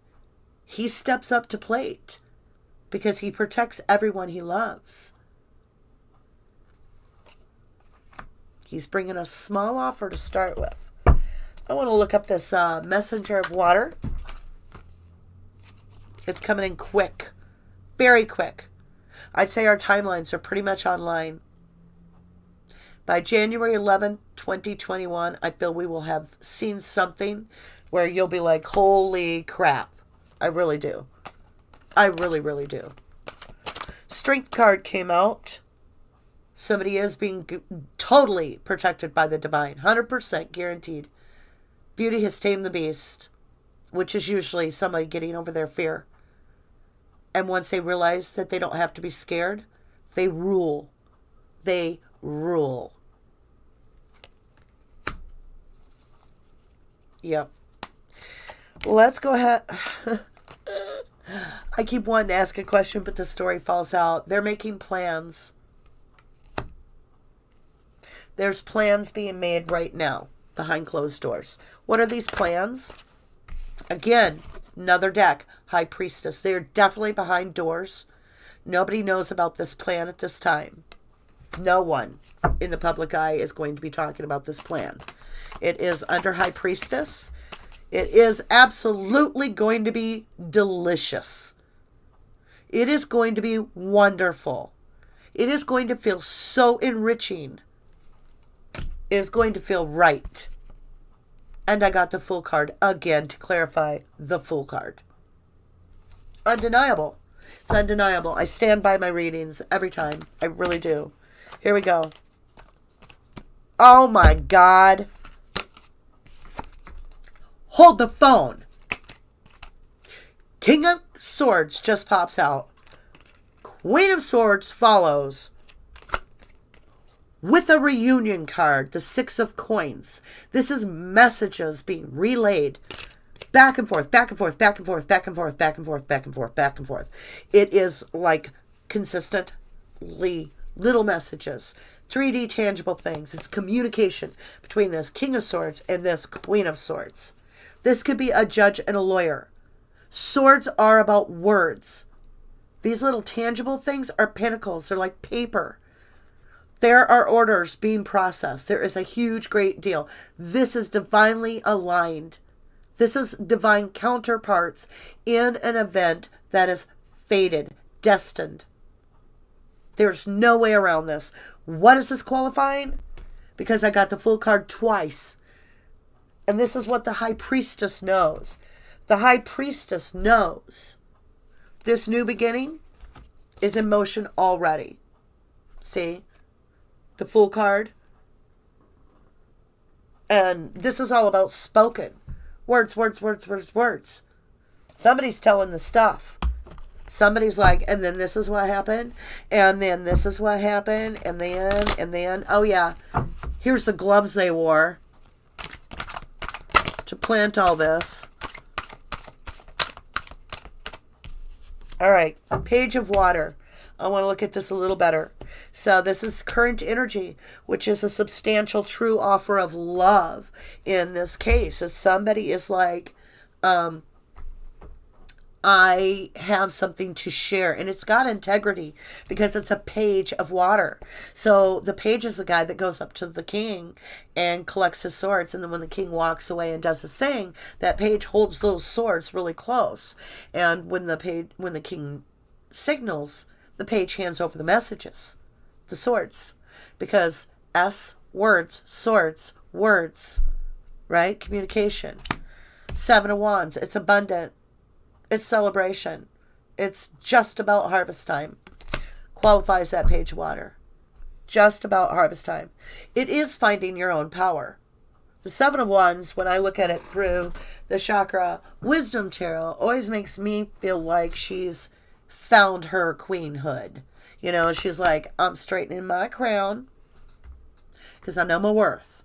He steps up to plate because he protects everyone he loves. He's bringing a small offer to start with. I want to look up this messenger of water. It's coming in quick, very quick. I'd say our timelines are pretty much online. By January 11, 2021, I feel we will have seen something where you'll be like, holy crap. I really do. I really, really do. Strength card came out. Somebody is being totally protected by the divine. 100% guaranteed. Beauty has tamed the beast, which is usually somebody getting over their fear. And once they realize that they don't have to be scared, They rule. They rule. Yep. Let's go ahead. I keep wanting to ask a question, but the story falls out. They're making plans. There's plans being made right now behind closed doors. What are these plans? Again, another deck. High Priestess. They're definitely behind doors. Nobody knows about this plan at this time. No one in the public eye is going to be talking about this plan. It is under High Priestess. It is absolutely going to be delicious. It is going to be wonderful. It is going to feel so enriching. It is going to feel right. And I got the Fool card again to clarify the Fool card. Undeniable. It's undeniable. I stand by my readings every time. I really do. Here we go. Oh my God. Hold the phone. King of Swords just pops out. Queen of Swords follows with a reunion card, the Six of Coins. This is messages being relayed back and forth, back and forth, back and forth, back and forth, back and forth, back and forth, back and forth. It is like consistently little messages, 3D tangible things. It's communication between this King of Swords and this Queen of Swords. This could be a judge and a lawyer. Swords are about words. These little tangible things are pinnacles. They're like paper. There are orders being processed. There is a huge, great deal. This is divinely aligned. This is divine counterparts in an event that is fated, destined. There's no way around this. What is this qualifying? Because I got the Fool card twice. And this is what the High Priestess knows. The High Priestess knows this new beginning is in motion already. See? The Fool card. And this is all about spoken. Words, words, words, words, words. Somebody's telling the stuff. Somebody's like, and then this is what happened. And then this is what happened. And then, oh yeah. Here's the gloves they wore to plant all this. All right, Page of Water. I want to look at this a little better. So this is current energy, which is a substantial true offer of love in this case. If somebody is like, I have something to share, and it's got integrity because it's a page of water. So the page is the guy that goes up to the king and collects his swords, and then when the king walks away and does his thing, that page holds those swords really close. And when the king signals, the page hands over the messages, the swords, because words, swords, words, right? Communication. Seven of Wands. It's abundant. It's celebration. It's just about harvest time. Qualifies that Page of Water. Just about harvest time. It is finding your own power. The Seven of Wands, when I look at it through the chakra wisdom tarot, always makes me feel like she's found her queenhood. You know, she's like, I'm straightening my crown because I know my worth.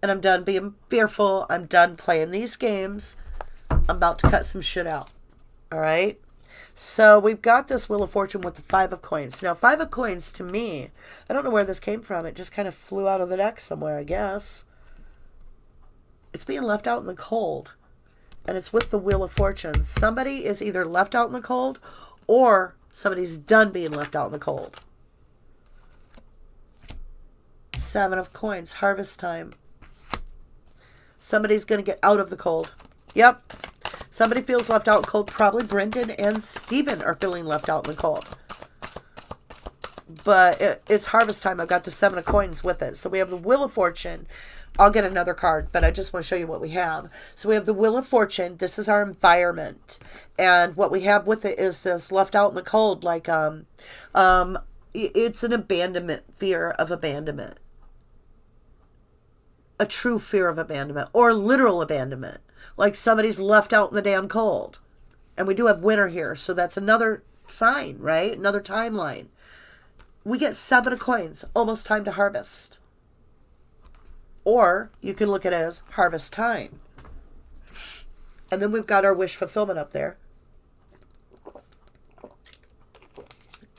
And I'm done being fearful. I'm done playing these games. I'm about to cut some shit out. All right. So we've got this Wheel of Fortune with the Five of Coins. Now, Five of Coins, to me, I don't know where this came from. It just kind of flew out of the deck somewhere, I guess. It's being left out in the cold. And it's with the Wheel of Fortune. Somebody is either left out in the cold or somebody's done being left out in the cold. Seven of Coins. Harvest time. Somebody's going to get out of the cold. Yep. Somebody feels left out in the cold. Probably Brendan and Steven are feeling left out in the cold. But it's harvest time. I've got the Seven of Coins with it. So we have the Wheel of Fortune. I'll get another card, but I just want to show you what we have. So we have the Wheel of Fortune. This is our environment. And what we have with it is this left out in the cold. Like, it's an abandonment, fear of abandonment. A true fear of abandonment or literal abandonment. Like somebody's left out in the damn cold. And we do have winter here. So that's another sign, right? Another timeline. we get 7 of coins, almost time to harvest. Or you can look at it as harvest time. And then we've got our wish fulfillment up there.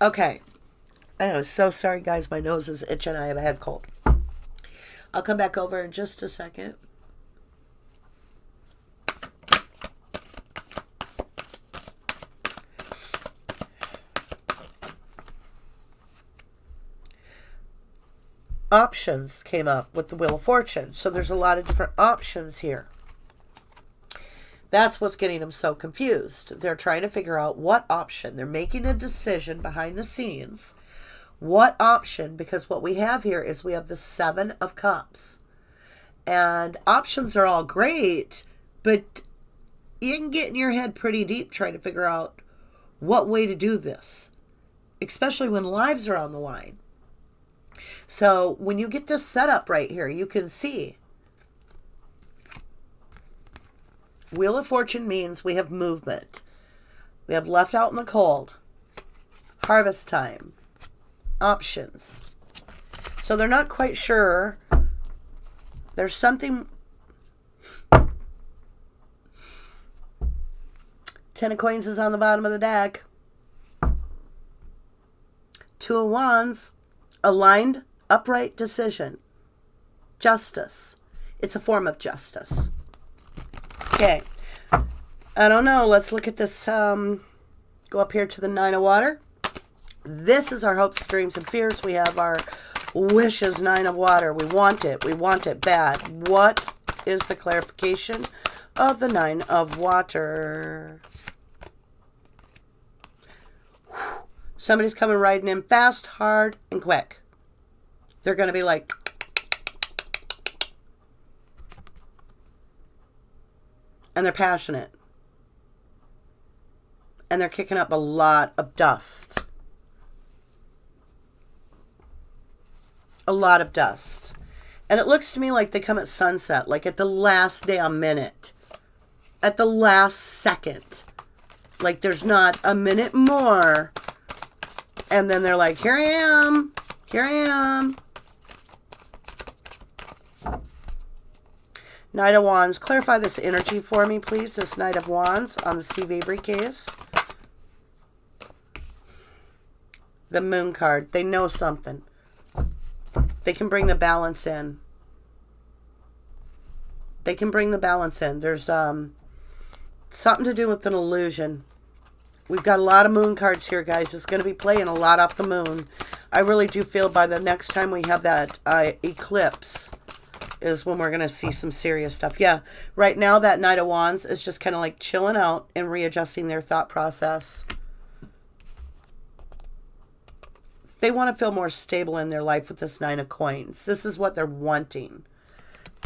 Okay. I am so sorry, guys. My nose is itching. I have a head cold. I'll come back over in just a second. Options came up with the Wheel of Fortune. So there's a lot of different options here. That's what's getting them so confused. They're trying to figure out what option. They're making a decision behind the scenes. What option? Because what we have here is we have the 7 of Cups. And options are all great, but you can get in your head pretty deep trying to figure out what way to do this, especially when lives are on the line. So when you get this set up right here, you can see Wheel of Fortune means we have movement. We have left out in the cold, harvest time, options. So they're not quite sure. There's something. 10 of coins is on the bottom of the deck. 2 of wands, aligned, upright decision. Justice. It's a form of justice. Okay. I don't know. Let's look at this. Go up here to the 9 of water. This is our hopes, dreams, and fears. We have our wishes, 9 of water. We want it. We want it bad. What is the clarification of the 9 of water? Somebody's coming riding in fast, hard, and quick. They're going to be like, and they're passionate. And they're kicking up a lot of dust. A lot of dust. And it looks to me like they come at sunset, like at the last damn minute. At the last second. Like there's not a minute more. And then they're like, here I am. Here I am. Knight of Wands. Clarify this energy for me, please. This Knight of Wands on the Steve Avery case. The Moon card. They know something. They can bring the balance in. They can bring the balance in. There's something to do with an illusion. We've got a lot of moon cards here, guys. It's going to be playing a lot off the moon. I really do feel by the next time we have that eclipse is when we're going to see some serious stuff. Yeah, right now that Knight of Wands is just kind of like chilling out and readjusting their thought process. They want to feel more stable in their life with this 9 of coins. This is what they're wanting.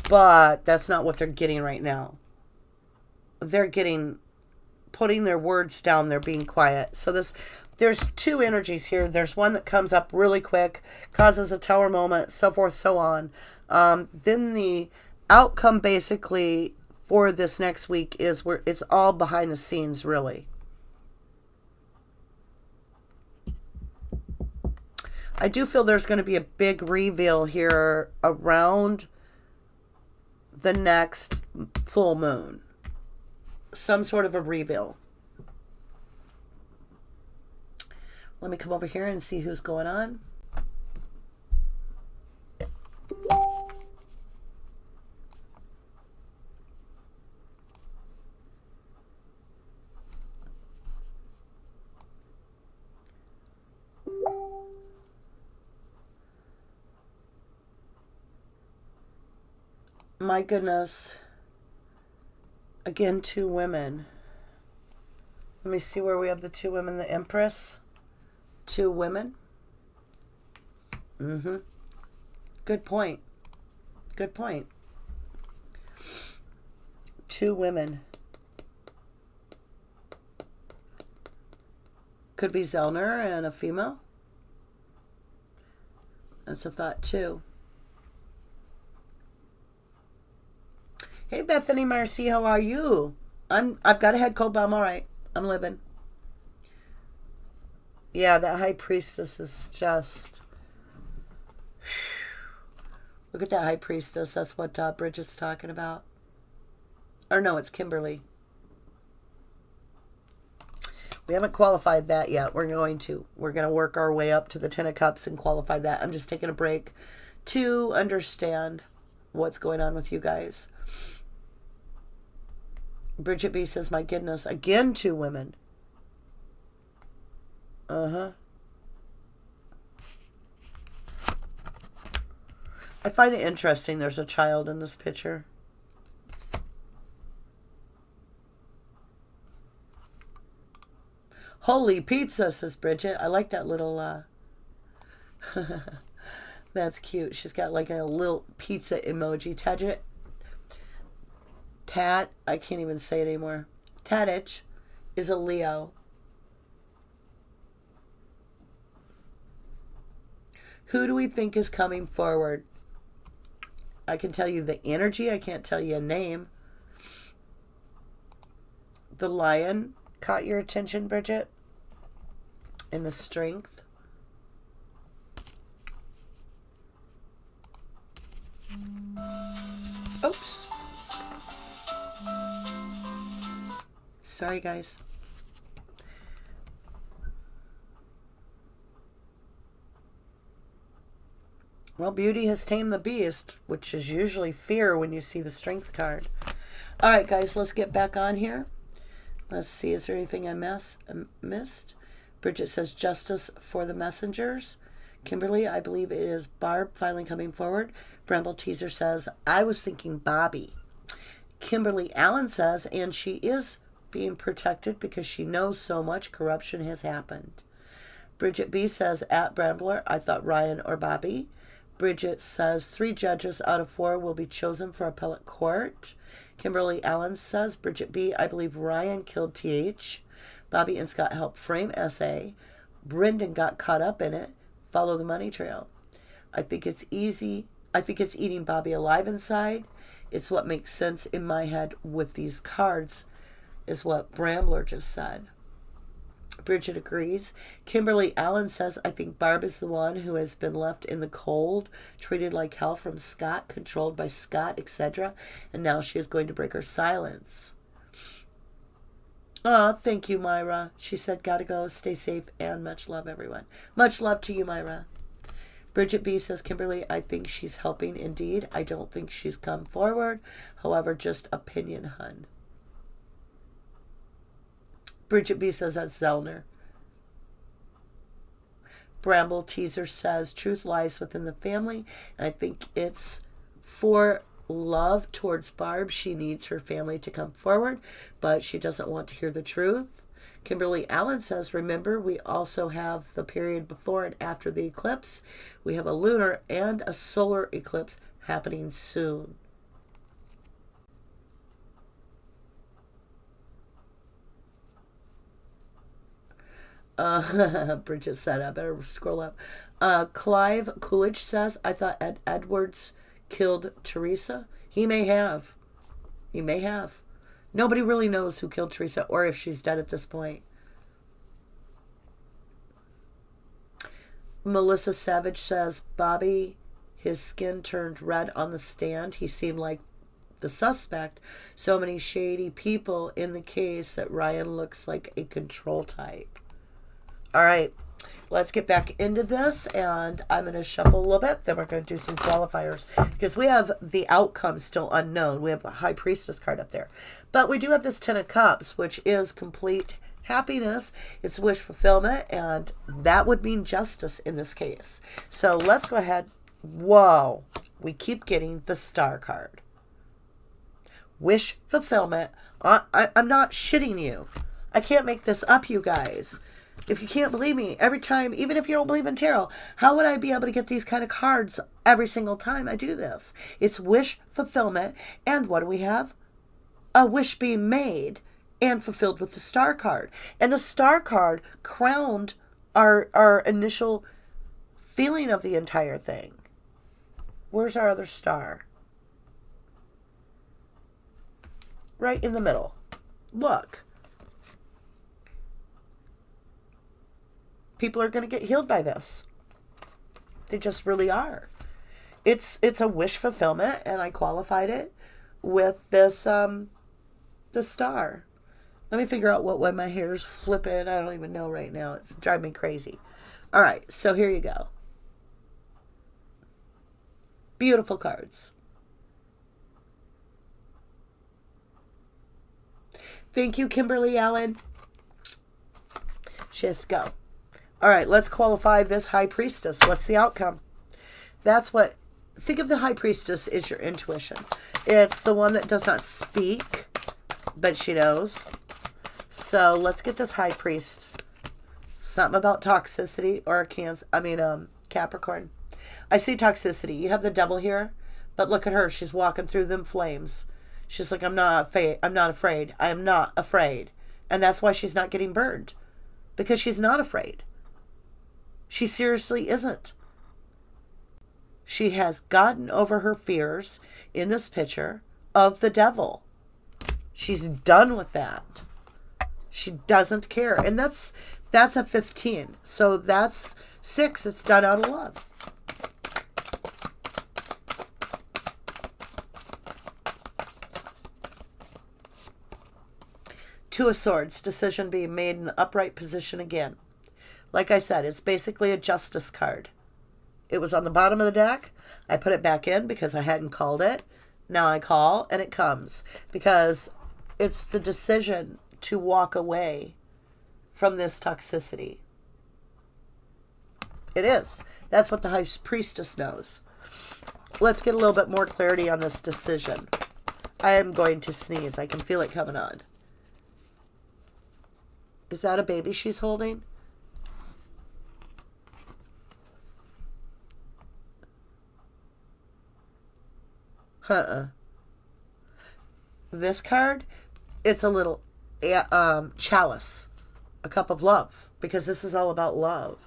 But that's not what they're getting right now. They're putting their words down. They're being quiet. So there's 2 energies here. There's one that comes up really quick, causes a tower moment, so forth, so on. Then the outcome basically for this next week is where it's all behind the scenes, really. I do feel there's going to be a big reveal here around the next full moon. Some sort of a reveal. Let me come over here and see who's going on. My goodness. Again, 2 women. Let me see where we have the 2 women. The Empress. 2 women. Good point. Good point. 2 women. Could be Zellner and a female. That's a thought too. Hey Bethany Marcy, how are you? I've got a head cold, but I'm all right. I'm living. Yeah, that High Priestess is just... Look at that High Priestess. That's what Bridget's talking about. Or no, it's Kimberly. We haven't qualified that yet. We're going to. We're going to work our way up to the Ten of Cups and qualify that. I'm just taking a break to understand what's going on with you guys. Bridget B says, my goodness, again 2 women. Uh-huh. I find it interesting there's a child in this picture. Holy pizza, says Bridget. I like that little, that's cute. She's got like a little pizza emoji. I can't even say it anymore. Tadich is a Leo. Who do we think is coming forward? I can tell you the energy. I can't tell you a name. The Lion caught your attention, Bridget? And the Strength. Oops. Sorry, guys. Well, beauty has tamed the beast, which is usually fear when you see the Strength card. All right, guys, let's get back on here. Let's see, is there anything I missed? Bridget says justice for the messengers. Kimberly, I believe it is Barb finally coming forward. Bramble Teaser says, I was thinking Bobby. Kimberly Allen says, and she is being protected because she knows so much corruption has happened. Bridget B says, at Brambler, I thought Ryan or Bobby. Bridget says 3 judges out of 4 will be chosen for appellate court. Kimberly Allen says, Bridget B, I believe Ryan killed TH. Bobby and Scott helped frame SA. Brendan got caught up in it. Follow the money trail. I think it's eating Bobby alive inside. It's what makes sense in my head with these cards, is what Brambler just said. Bridget agrees. Kimberly Allen says, I think Barb is the one who has been left in the cold, treated like hell from Scott, controlled by Scott, etc. And now she is going to break her silence. Oh, thank you, Myra. She said, gotta go, stay safe, and much love, everyone. Much love to you, Myra. Bridget B says, Kimberly, I think she's helping indeed. I don't think she's come forward. However, just opinion, hun. Bridget B says that's Zellner. Bramble Teaser says truth lies within the family. And I think it's for love towards Barb. She needs her family to come forward, but she doesn't want to hear the truth. Kimberly Allen says, remember, we also have the period before and after the eclipse. We have a lunar and a solar eclipse happening soon. Bridget said, I better scroll up. Clive Coolidge says, I thought Ed Edwards killed Teresa. He may have. He may have. Nobody really knows who killed Teresa or if she's dead at this point. Melissa Savage says, Bobby, his skin turned red on the stand. He seemed like the suspect. So many shady people in the case that Ryan looks like a control type. All right, let's get back into this, and I'm going to shuffle a little bit. Then we're going to do some qualifiers because we have the outcome still unknown. We have the High Priestess card up there. But we do have this Ten of Cups, which is complete happiness. It's wish fulfillment, and that would mean justice in this case. So let's go ahead. Whoa, we keep getting the Star card. Wish fulfillment. I'm not shitting you. I can't make this up, you guys. If you can't believe me, every time, even if you don't believe in tarot, how would I be able to get these kind of cards every single time I do this? It's wish fulfillment. And what do we have? A wish being made and fulfilled with the Star card. And the Star card crowned our initial feeling of the entire thing. Where's our other star? Right in the middle. Look. people are going to get healed by this. They just really are. It's a wish fulfillment, and I qualified it with this the star. Let me figure out what way my hair's flipping. I don't even know right now. It's driving me crazy. All right, so here you go. Beautiful cards. Thank you, Kimberly Allen. She has to go. All right, let's qualify this High Priestess. What's the outcome? That's what... Think of the High Priestess as your intuition. It's the one that does not speak, but she knows. So let's get this High Priest. Something about toxicity or Capricorn. I see toxicity. You have the Devil here, but look at her. She's walking through them flames. She's like, I'm not afraid. I am not afraid. And that's why she's not getting burned. Because she's not afraid. She seriously isn't. She has gotten over her fears in this picture of the devil. She's done with that. She doesn't care. And that's a 15. So that's 6. It's done out of love. Two of Swords, decision being made in the upright position again. Like I said, it's basically a justice card. It was on the bottom of the deck. I put it back in because I hadn't called it. Now I call and it comes. Because it's the decision to walk away from this toxicity. It is. That's what the High Priestess knows. Let's get a little bit more clarity on this decision. I am going to sneeze. I can feel it coming on. Is that a baby she's holding? This card, it's a little chalice, a cup of love, because this is all about love.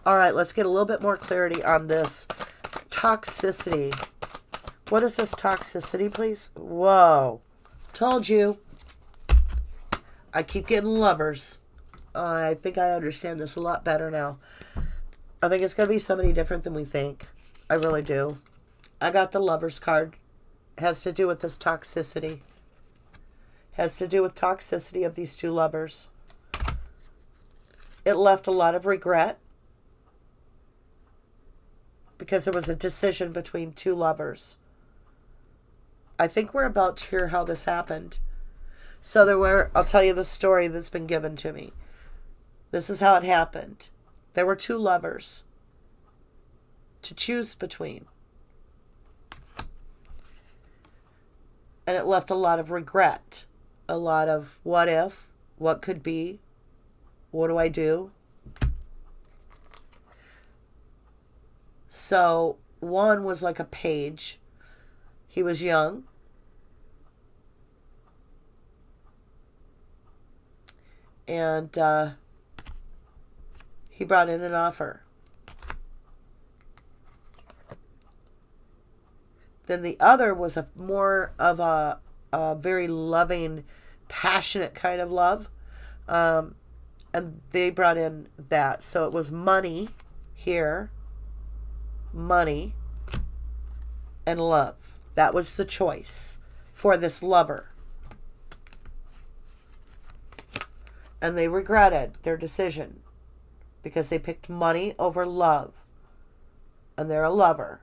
All right, let's get a little bit more clarity on this toxicity. What is this toxicity, please? Whoa, told you. I keep getting Lovers. I think I understand this a lot better now. I think it's going to be somebody different than we think. I really do. I got the Lovers card. It has to do with this toxicity. Has to do with toxicity of these two lovers. It left a lot of regret because there was a decision between two lovers. I think we're about to hear how this happened. So I'll tell you the story that's been given to me. This is how it happened. There were two lovers to choose between. And it left a lot of regret. A lot of what if, what could be, what do I do? So one was like a page. He was young. And he brought in an offer. Then the other was more of a very loving, passionate kind of love. And they brought in that. So it was money here, money, and love. That was the choice for this lover. And they regretted their decision because they picked money over love. And they're a lover.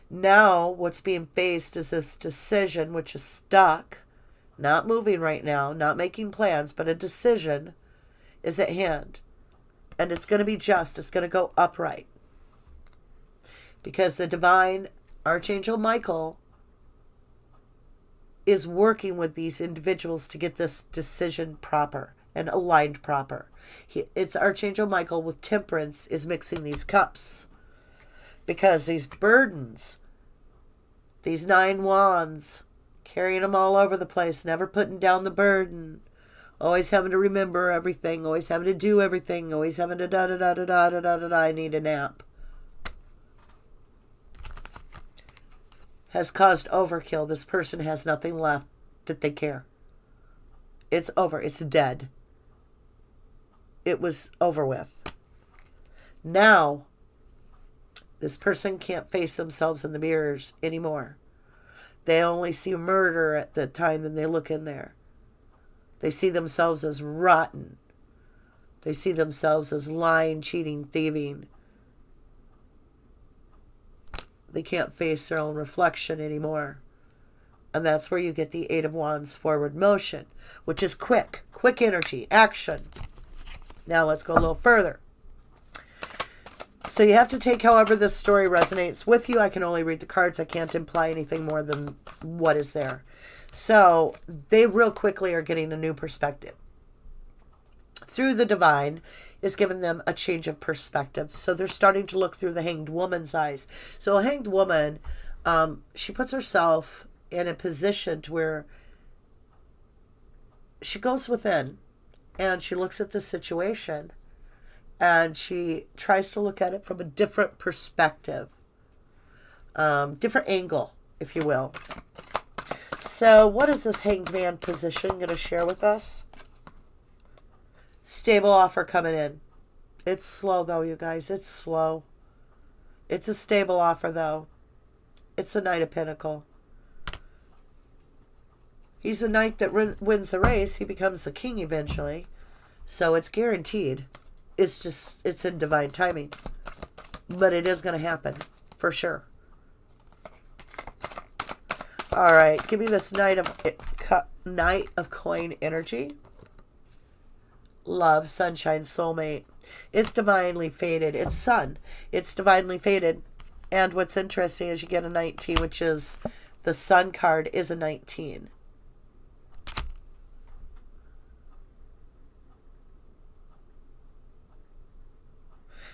Now, what's being faced is this decision, which is stuck, not moving right now, not making plans, but a decision is at hand. And it's going to be just. It's going to go upright. Because the divine Archangel Michael is working with these individuals to get this decision proper and aligned proper. It's Archangel Michael with temperance is mixing these cups. Because these burdens, these 9 wands, carrying them all over the place, never putting down the burden, always having to remember everything, always having to do everything, always having to da-da-da-da-da-da-da-da-da, I need a nap, has caused overkill. This person has nothing left that they care. It's over. It's dead. It was over with. Now, this person can't face themselves in the mirrors anymore. They only see murder at the time that they look in there. They see themselves as rotten. They see themselves as lying, cheating, thieving. They can't face their own reflection anymore. And that's where you get the Eight of Wands forward motion, which is quick energy, action. Now let's go a little further. So you have to take however this story resonates with you. I can only read the cards. I can't imply anything more than what is there. So they real quickly are getting a new perspective. Through the divine is giving them a change of perspective. So they're starting to look through the Hanged Woman's eyes. So a Hanged Woman, she puts herself in a position to where she goes within and she looks at the situation and she tries to look at it from a different perspective, different angle, if you will. So what is this Hanged Man position going to share with us? Stable offer coming in. It's slow though, you guys. It's slow. It's a stable offer though. It's the Knight of Pentacles. He's the knight that wins the race. He becomes the king eventually. So it's guaranteed. It's in divine timing. But it is going to happen. For sure. Alright. Give me this Knight of Coin energy. Love, sunshine, soulmate. It's divinely fated. It's sun. It's divinely fated. And what's interesting is you get a 19, which is the sun card is a 19.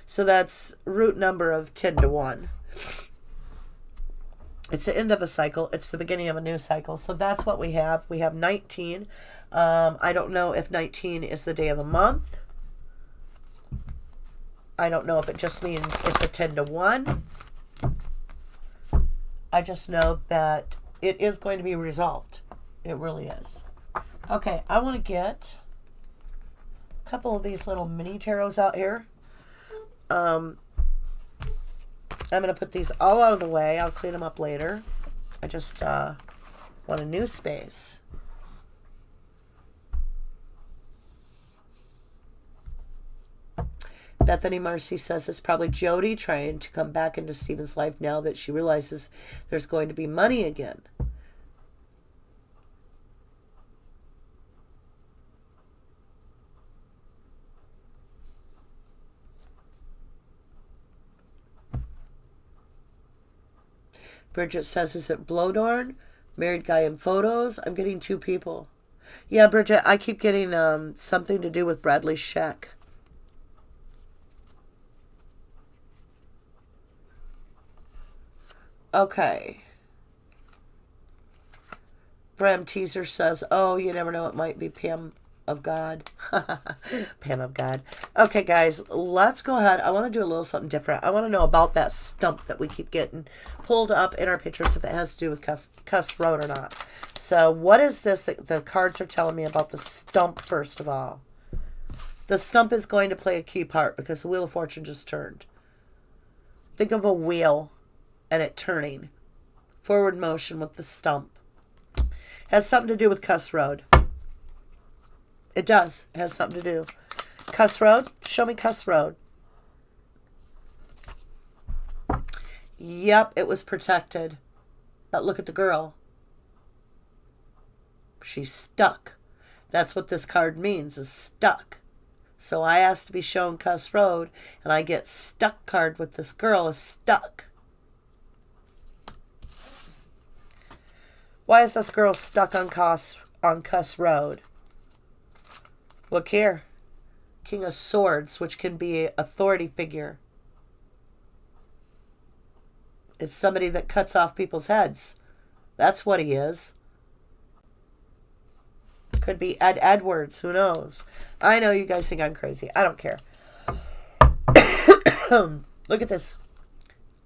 So that's root number of 10 to 1. It's the end of a cycle. It's the beginning of a new cycle. So that's what we have. We have 19. I don't know if 19 is the day of the month. I don't know if it just means it's a 10 to 1. I just know that it is going to be resolved. It really is. Okay, I want to get a couple of these little mini tarots out here. I'm going to put these all out of the way. I'll clean them up later. I just want a new space. Bethany Marcy says it's probably Jody trying to come back into Stephen's life now that she realizes there's going to be money again. Bridget says, is it Blowdorn? Married guy in photos? I'm getting 2 people. Yeah, Bridget, I keep getting something to do with Bradley Sheck. Okay. Bram Teaser says, oh, you never know, it might be Pam of God. Pam of God. Okay, guys, let's go ahead. I want to do a little something different. I want to know about that stump that we keep getting pulled up in our pictures, if it has to do with Cuss Road or not. So what is this that the cards are telling me about the stump, first of all? The stump is going to play a key part because the Wheel of Fortune just turned. Think of a wheel and it turning. Forward motion with the stump. Has something to do with Cuss Road. It does. It has something to do. Cuss Road? Show me Cuss Road. Yep, it was protected. But look at the girl. She's stuck. That's what this card means, is stuck. So I asked to be shown Cuss Road, and I get stuck card with this girl is stuck. Why is this girl stuck on Cuss Road? Look here. King of Swords, which can be an authority figure. It's somebody that cuts off people's heads. That's what he is. Could be Ed Edwards. Who knows? I know you guys think I'm crazy. I don't care. Look at this.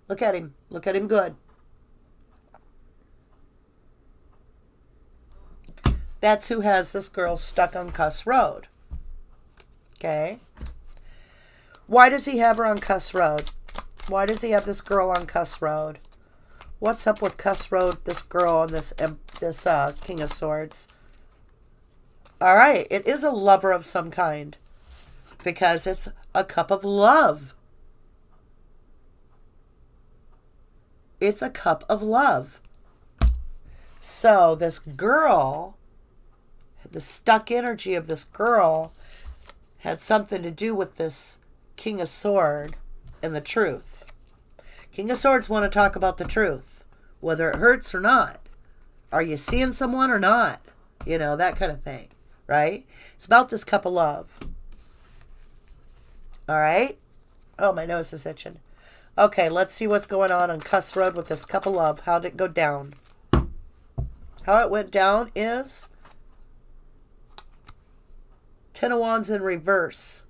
Look at him. Look at him good. That's who has this girl stuck on Cuss Road. Okay? Why does he have her on Cuss Road? Why does he have this girl on Cuss Road? What's up with Cuss Road, this girl, and this King of Swords? All right, it is a lover of some kind because it's a cup of love. It's a cup of love. So this girl, the stuck energy of this girl had something to do with this King of Swords and the truth. King of Swords want to talk about the truth, whether it hurts or not. Are you seeing someone or not? You know, that kind of thing, right? It's about this cup of love. All right? Oh, my nose is itching. Okay, let's see what's going on Cuss Road with this cup of love. How did it go down? How it went down is Ten of Wands in reverse.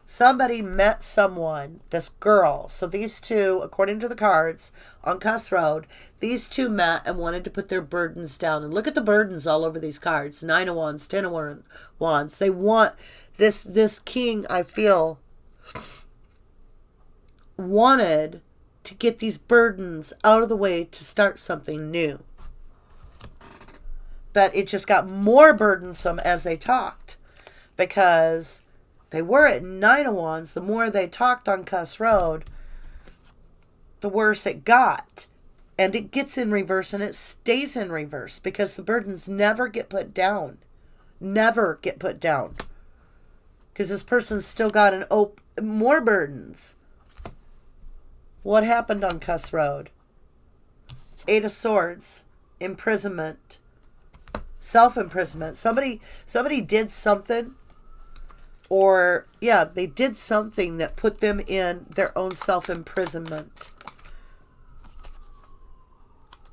Somebody met someone, this girl. So these two, according to the cards on Cuss Road, these two met and wanted to put their burdens down. And look at the burdens all over these cards. 9 of Wands, 10 of Wands. They want this king, I feel, wanted to get these burdens out of the way to start something new. But it just got more burdensome as they talked, because they were at 9 of Wands. The more they talked on Cuss Road, the worse it got. And it gets in reverse, and it stays in reverse because the burdens never get put down. Never get put down. Because this person's still got more burdens. What happened on Cuss Road? 8 of Swords. Imprisonment. Self-imprisonment. Somebody did something. Or, yeah, they did something that put them in their own self-imprisonment.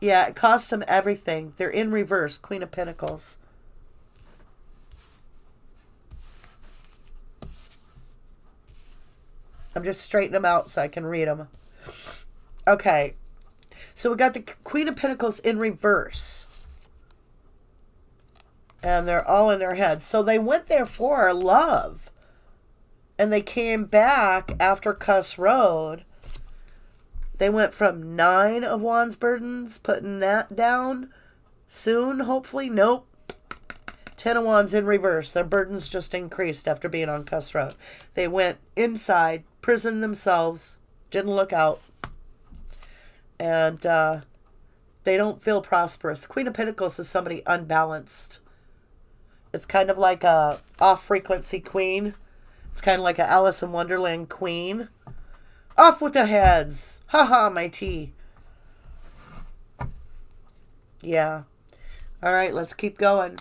Yeah, it cost them everything. They're in reverse. Queen of Pentacles. I'm just straightening them out so I can read them. Okay. So we got the Queen of Pentacles in reverse. And they're all in their heads. So they went there for love. And they came back after Cuss Road. They went from 9 of Wands burdens, putting that down soon, hopefully. Nope. 10 of Wands in reverse. Their burdens just increased after being on Cuss Road. They went inside, prisoned themselves, didn't look out. And they don't feel prosperous. Queen of Pentacles is somebody unbalanced. It's kind of like a off-frequency queen. It's kind of like a Alice in Wonderland queen. Off with the heads. Ha-ha, my tea. Yeah. All right, let's keep going.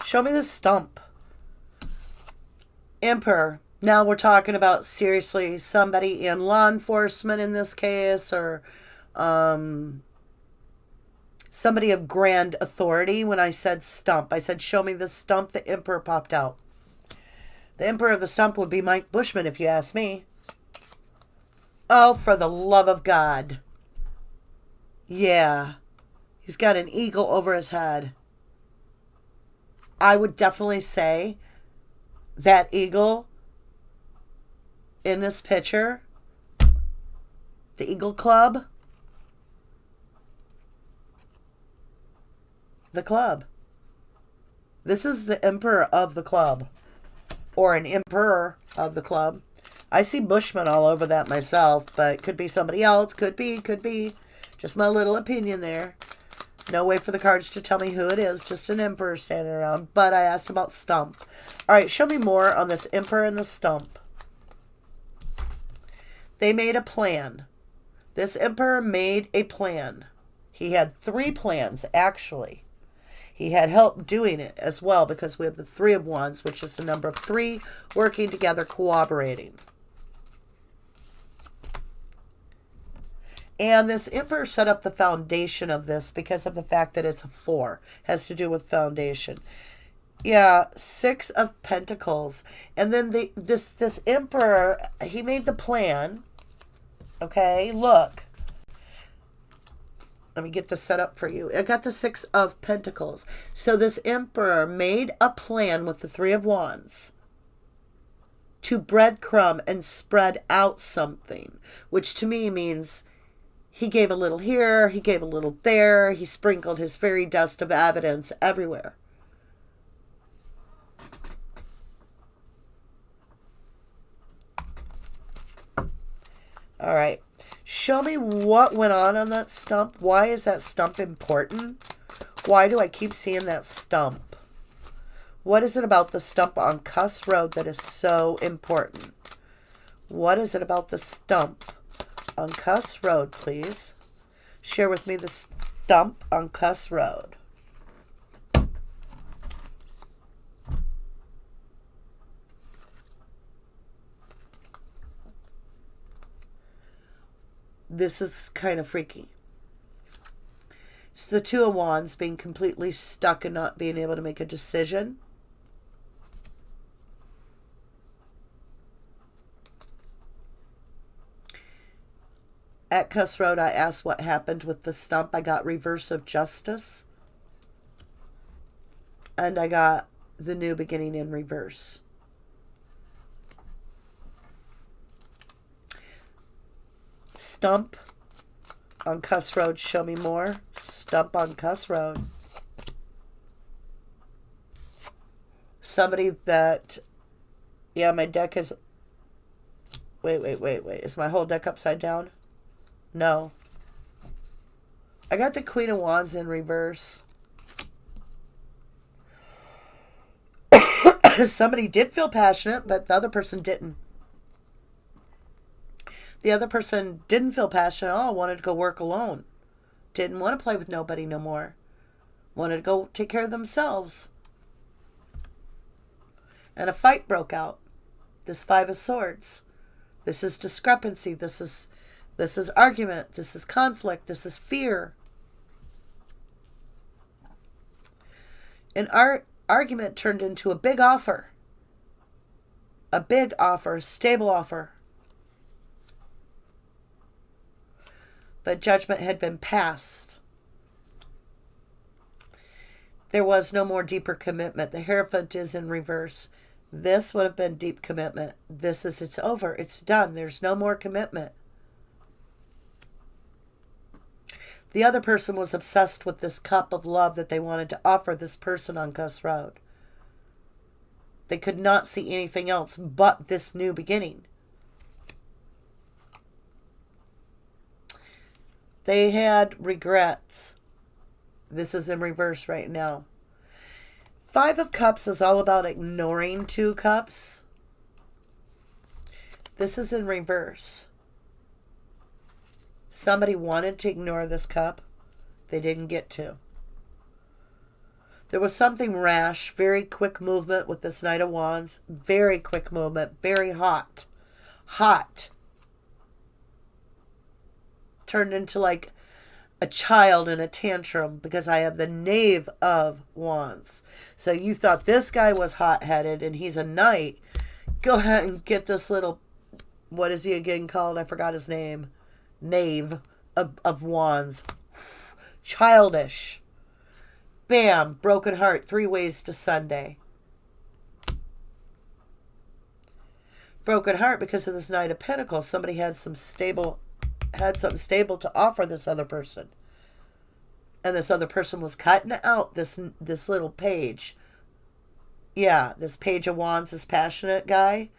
Show me the stump. Emperor. Now we're talking about, seriously, somebody in law enforcement in this case, or somebody of grand authority. When I said stump, I said, show me the stump. The Emperor popped out. The Emperor of the stump would be Mike Bushman, if you ask me. Oh, for the love of God. Yeah. He's got an eagle over his head. I would definitely say that eagle in this picture, the Eagle Club, the club. This is the Emperor of the club, or an Emperor of the club. I see Bushman all over that myself, but could be somebody else. Could be. Just my little opinion there. No way for the cards to tell me who it is. Just an Emperor standing around. But I asked about stump. All right, show me more on this Emperor and the stump. They made a plan. This Emperor made a plan. He had 3 plans, actually. He had help doing it as well, because we have the 3 of Wands, which is the number of 3 working together, cooperating. And this Emperor set up the foundation of this because of the fact that it's a 4. Has to do with foundation. Yeah, 6 of Pentacles. And then this Emperor, he made the plan. Okay, look. Let me get this set up for you. I got the 6 of Pentacles. So this Emperor made a plan with the 3 of Wands to breadcrumb and spread out something, which to me means he gave a little here, he gave a little there, he sprinkled his fairy dust of evidence everywhere. All right. Show me what went on that stump. Why is that stump important? Why do I keep seeing that stump? What is it about the stump on Cuss Road that is so important? What is it about the stump on Cuss Road, please? Share with me the stump on Cuss Road. This is kind of freaky. It's the 2 of Wands being completely stuck and not being able to make a decision. At Cuss Road, I asked what happened with the stump. I got reverse of justice. And I got the new beginning in reverse. Stump on Cuss Road. Show me more. Stump on Cuss Road. Somebody that... Yeah, my deck is... Wait. Is my whole deck upside down? No. I got the Queen of Wands in reverse. Somebody did feel passionate, but the other person didn't. The other person didn't feel passionate at all, wanted to go work alone. Didn't want to play with nobody no more. Wanted to go take care of themselves. And a fight broke out. This 5 of Swords. This is discrepancy. This is argument. This is conflict. This is fear. An argument turned into a big offer. A big offer, a stable offer. But judgment had been passed. There was no more deeper commitment. The Hierophant is in reverse. This would have been deep commitment. This is, it's over. It's done. There's no more commitment. The other person was obsessed with this cup of love that they wanted to offer this person on Cuss Road. They could not see anything else but this new beginning. They had regrets. This is in reverse right now. 5 of Cups is all about ignoring 2 cups. This is in reverse. Somebody wanted to ignore this cup. They didn't get to. There was something rash, very quick movement with this Knight of Wands. Very quick movement, very hot. Hot. Turned into like a child in a tantrum because I have the Knave of Wands. So you thought this guy was hot-headed and he's a knight. Go ahead and get this little, what is he again called? I forgot his name. Knave of Wands. Childish. Bam. Broken heart. 3 ways to Sunday. Broken heart because of this Knight of Pentacles. Somebody had something stable to offer this other person. And this other person was cutting out this little page. Yeah, this Page of Wands, this passionate guy.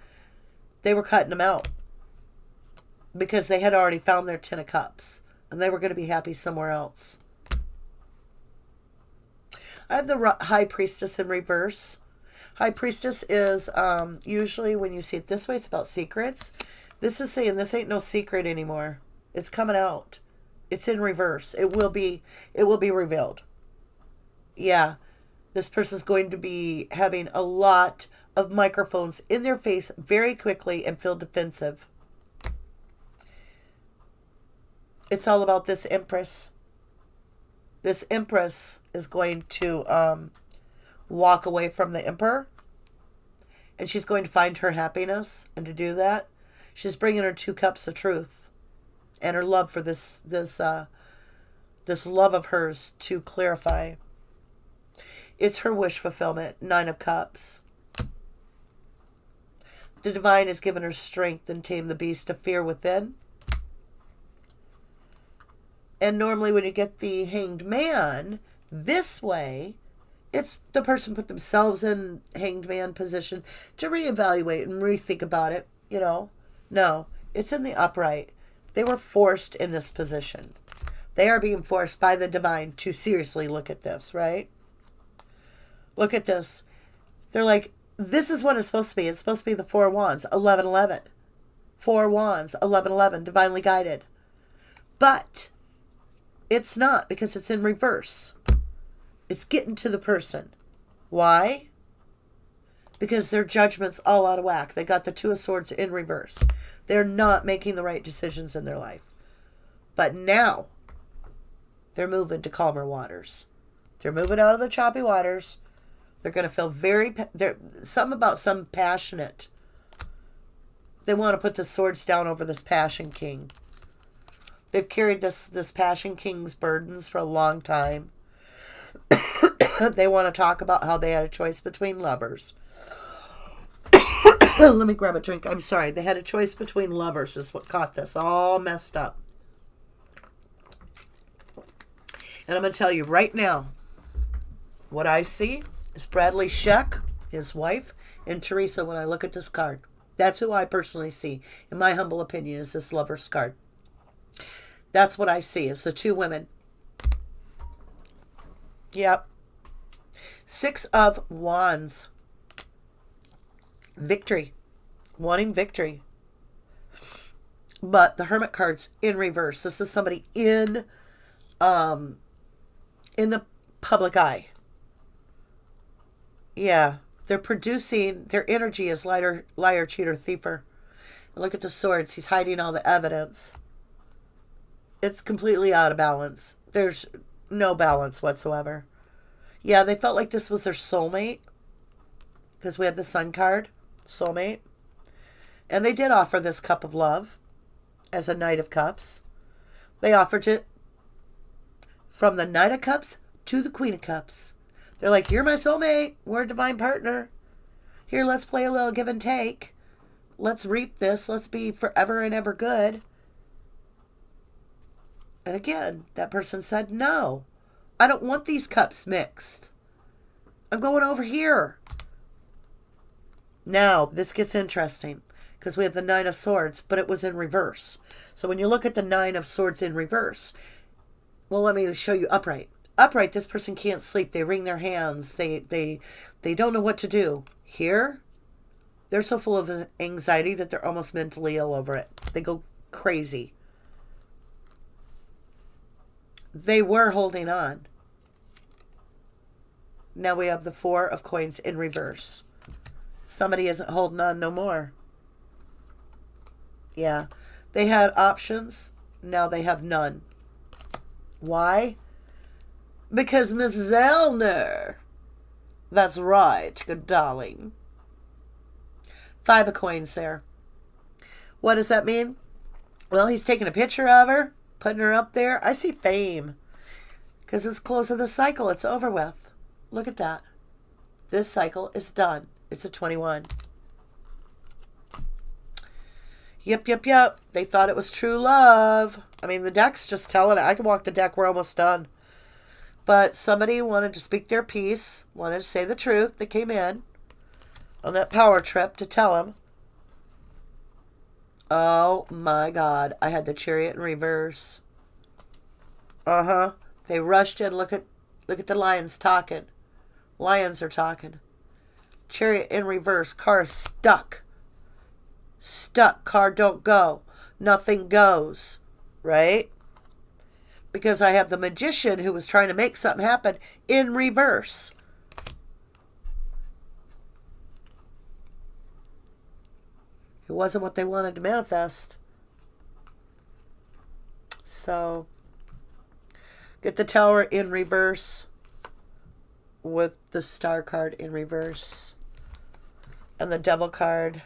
They were cutting him out. Because they had already found their 10 of Cups. And they were going to be happy somewhere else. I have the High Priestess in reverse. High Priestess is usually when you see it this way, it's about secrets. This is saying this ain't no secret anymore. It's coming out. It's in reverse. It will be revealed. Yeah. This person's going to be having a lot of microphones in their face very quickly and feel defensive. It's all about this Empress. This Empress is going to walk away from the Emperor, and she's going to find her happiness. And to do that, she's bringing her 2 cups of truth and her love for this love of hers to clarify. It's her wish fulfillment. 9 of Cups. The divine has given her strength and tamed the beast of fear within. And normally when you get the Hanged Man this way, it's the person put themselves in Hanged Man position to reevaluate and rethink about it, you know. No, it's in the upright. They were forced in this position. They are being forced by the divine to seriously look at this, right? Look at this. They're like, this is what it's supposed to be. It's supposed to be the 4 Wands, 11-11. 4 Wands, 11-11, divinely guided. But it's not, because it's in reverse. It's getting to the person. Why? Because their judgment's all out of whack. They got the 2 of Swords in reverse. They're not making the right decisions in their life. But now, they're moving to calmer waters. They're moving out of the choppy waters. They're going to feel some passionate. They want to put the swords down over this Passion King. They've carried this Passion King's burdens for a long time. They want to talk about how they had a choice between lovers. Let me grab a drink. I'm sorry. They had a choice between lovers is what caught this all messed up. And I'm going to tell you right now, what I see is Bradley Sheck, his wife, and Teresa when I look at this card. That's who I personally see, in my humble opinion, is this Lover's card. That's what I see, is the 2 women. Yep. 6 of Wands. Victory. Wanting victory. But the Hermit card's in reverse. This is somebody in the public eye. Yeah. They're producing, their energy is liar, cheater, thiefer. Look at the swords. He's hiding all the evidence. It's completely out of balance. There's no balance whatsoever. Yeah, they felt like this was their soulmate. Because we have the Sun card. Soulmate. And they did offer this cup of love as a Knight of Cups. They offered it from the Knight of Cups to the Queen of Cups. They're like, you're my soulmate. We're a divine partner. Here, let's play a little give and take. Let's reap this. Let's be forever and ever good. And again, that person said, no, I don't want these cups mixed. I'm going over here. Now, this gets interesting because we have the 9 of Swords, but it was in reverse. So when you look at the 9 of Swords in reverse, well, let me show you upright. Upright, this person can't sleep. They wring their hands. They don't know what to do. Here, they're so full of anxiety that they're almost mentally ill over it. They go crazy. They were holding on. Now we have the 4 of Coins in reverse. Somebody isn't holding on no more. Yeah. They had options. Now they have none. Why? Because Miss Zellner. That's right, good darling. 5 of Coins there. What does that mean? Well, he's taking a picture of her, putting her up there. I see fame. Because it's close of the cycle. It's over with. Look at that. This cycle is done. It's a 21. Yep. They thought it was true love. I mean, the deck's just telling it. I can walk the deck. We're almost done. But somebody wanted to speak their piece, wanted to say the truth. They came in on that power trip to tell him. Oh, my God. I had the Chariot in reverse. Uh-huh. They rushed in. Look at the lions talking. Lions are talking. Chariot in reverse. Car is stuck. Stuck. Car don't go. Nothing goes. Right? Because I have the Magician who was trying to make something happen in reverse. It wasn't what they wanted to manifest. So, get the Tower in reverse with the Star card in reverse. And the Devil card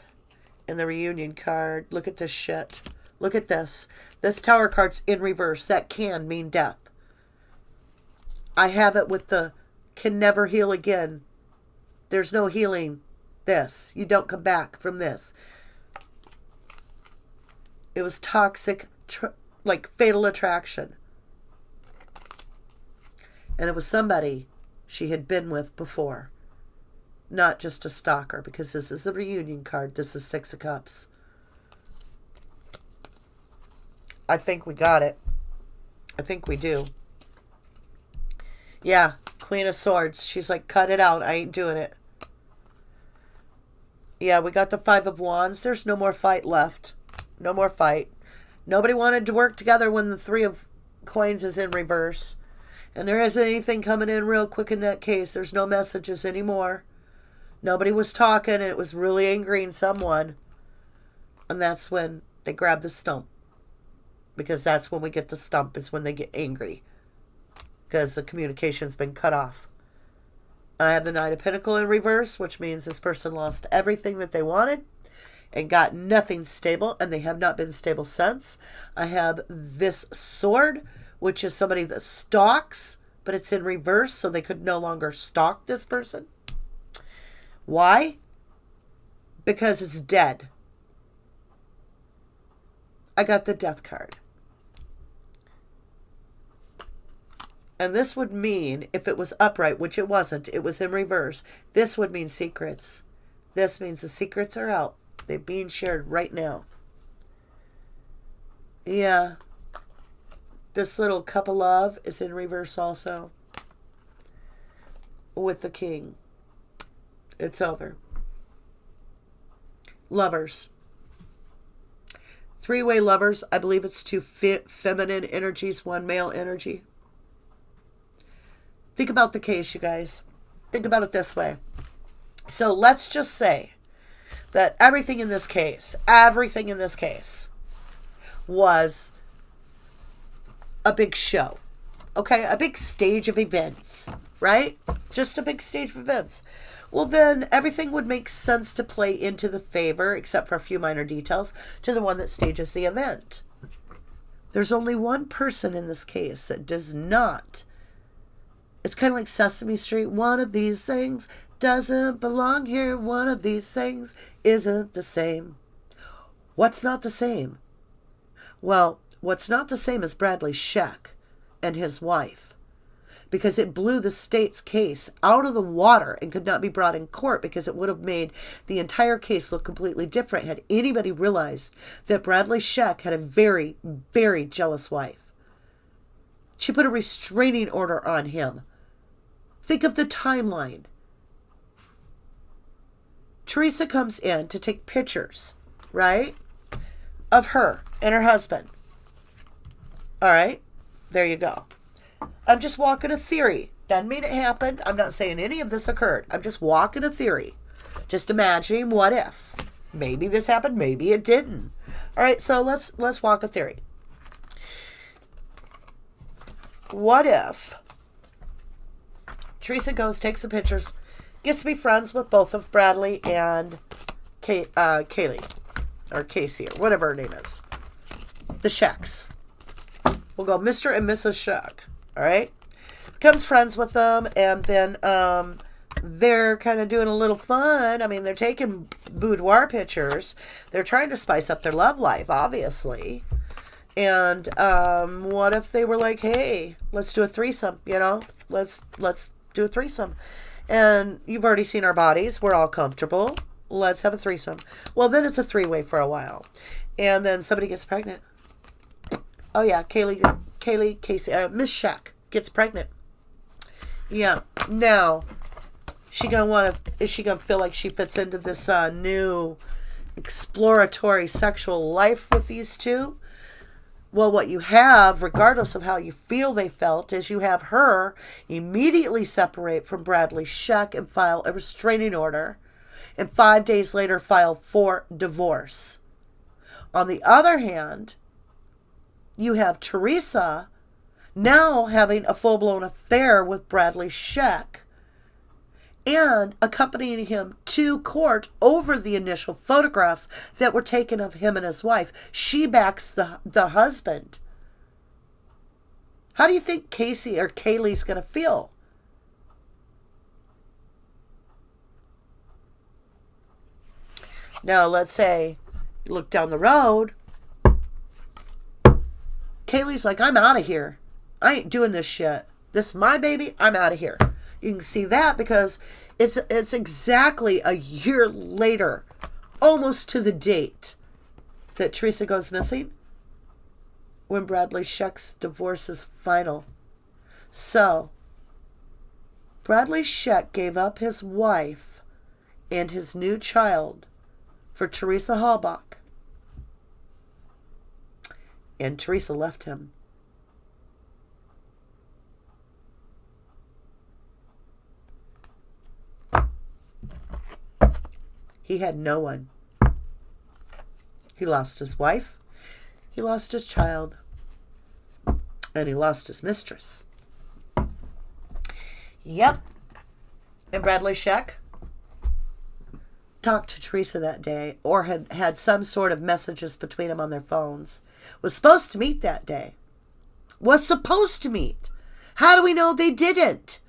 and the Reunion card. Look at this shit. Look at this. This Tower card's in reverse. That can mean death. I have it with the can never heal again. There's no healing this. You don't come back from this. It was toxic, like fatal attraction. And it was somebody she had been with before. Not just a stalker, because this is a reunion card. This is Six of Cups. I think we got it. I think we do. Yeah, Queen of Swords. She's like, cut it out. I ain't doing it. Yeah, we got the Five of Wands. There's no more fight left. No more fight. Nobody wanted to work together when the Three of Coins is in reverse. And there isn't anything coming in real quick in that case. There's no messages anymore. Nobody was talking, and it was really angering someone. And that's when they grab the stump. Because that's when we get the stump, is when they get angry. Because the communication's been cut off. I have the Knight of Pentacles in reverse, which means this person lost everything that they wanted and got nothing stable, and they have not been stable since. I have this Sword, which is somebody that stalks, but it's in reverse, so they could no longer stalk this person. Why? Because it's dead. I got the Death card. And this would mean, if it was upright, which it wasn't, it was in reverse, this would mean secrets. This means the secrets are out. They're being shared right now. Yeah. This little Cup of Love is in reverse also. With the King. It's over. Lovers. Three-way lovers. I believe it's two feminine energies, one male energy. Think about the case, you guys. Think about it this way. So let's just say that everything in this case was a big show. Okay? A big stage of events, right? Just a big stage of events. Well, then everything would make sense to play into the favor, except for a few minor details, to the one that stages the event. There's only one person in this case that does not. It's kind of like Sesame Street. One of these things doesn't belong here. One of these things isn't the same. What's not the same? Well, what's not the same is Bradley Scheck and his wife. Because it blew the state's case out of the water and could not be brought in court, because it would have made the entire case look completely different had anybody realized that Bradley Scheck had a very, very jealous wife. She put a restraining order on him. Think of the timeline. Teresa comes in to take pictures, right, of her and her husband. All right, there you go. I'm just walking a theory. Doesn't mean it happened. I'm not saying any of this occurred. I'm just walking a theory. Just imagining what if. Maybe this happened, maybe it didn't. All right, so let's walk a theory. What if Teresa goes, takes the pictures, gets to be friends with both of Bradley and Kaylee, or Casey, or whatever her name is. The Schecks. We'll go Mr. and Mrs. Scheck. All right? Becomes friends with them, and then they're kind of doing a little fun. I mean, they're taking boudoir pictures. They're trying to spice up their love life, obviously. And what if they were like, hey, let's do a threesome, you know? Let's do a threesome. And you've already seen our bodies. We're all comfortable. Let's have a threesome. Well, then it's a three-way for a while. And then somebody gets pregnant. Oh, yeah, Casey, Miss Scheck gets pregnant. Yeah. Now, is she gonna feel like she fits into this new exploratory sexual life with these two? Well, what you have, regardless of how you feel they felt, is you have her immediately separate from Bradley Scheck and file a restraining order, and 5 days later file for divorce. On the other hand, you have Teresa now having a full-blown affair with Bradley Scheck and accompanying him to court over the initial photographs that were taken of him and his wife. She backs the husband. How do you think Casey or Kaylee's going to feel? Now, let's say, look down the road. Kaylee's like, I'm out of here. I ain't doing this shit. This is my baby. I'm out of here. You can see that because it's exactly a year later, almost to the date, that Teresa goes missing, when Bradley Scheck's divorce is final. So, Bradley Scheck gave up his wife and his new child for Teresa Halbach. And Teresa left him. He had no one. He lost his wife. He lost his child. And he lost his mistress. Yep. And Bradley Scheck talked to Teresa that day, or had some sort of messages between them on their phones. Was supposed to meet that day. Was supposed to meet. How do we know they didn't?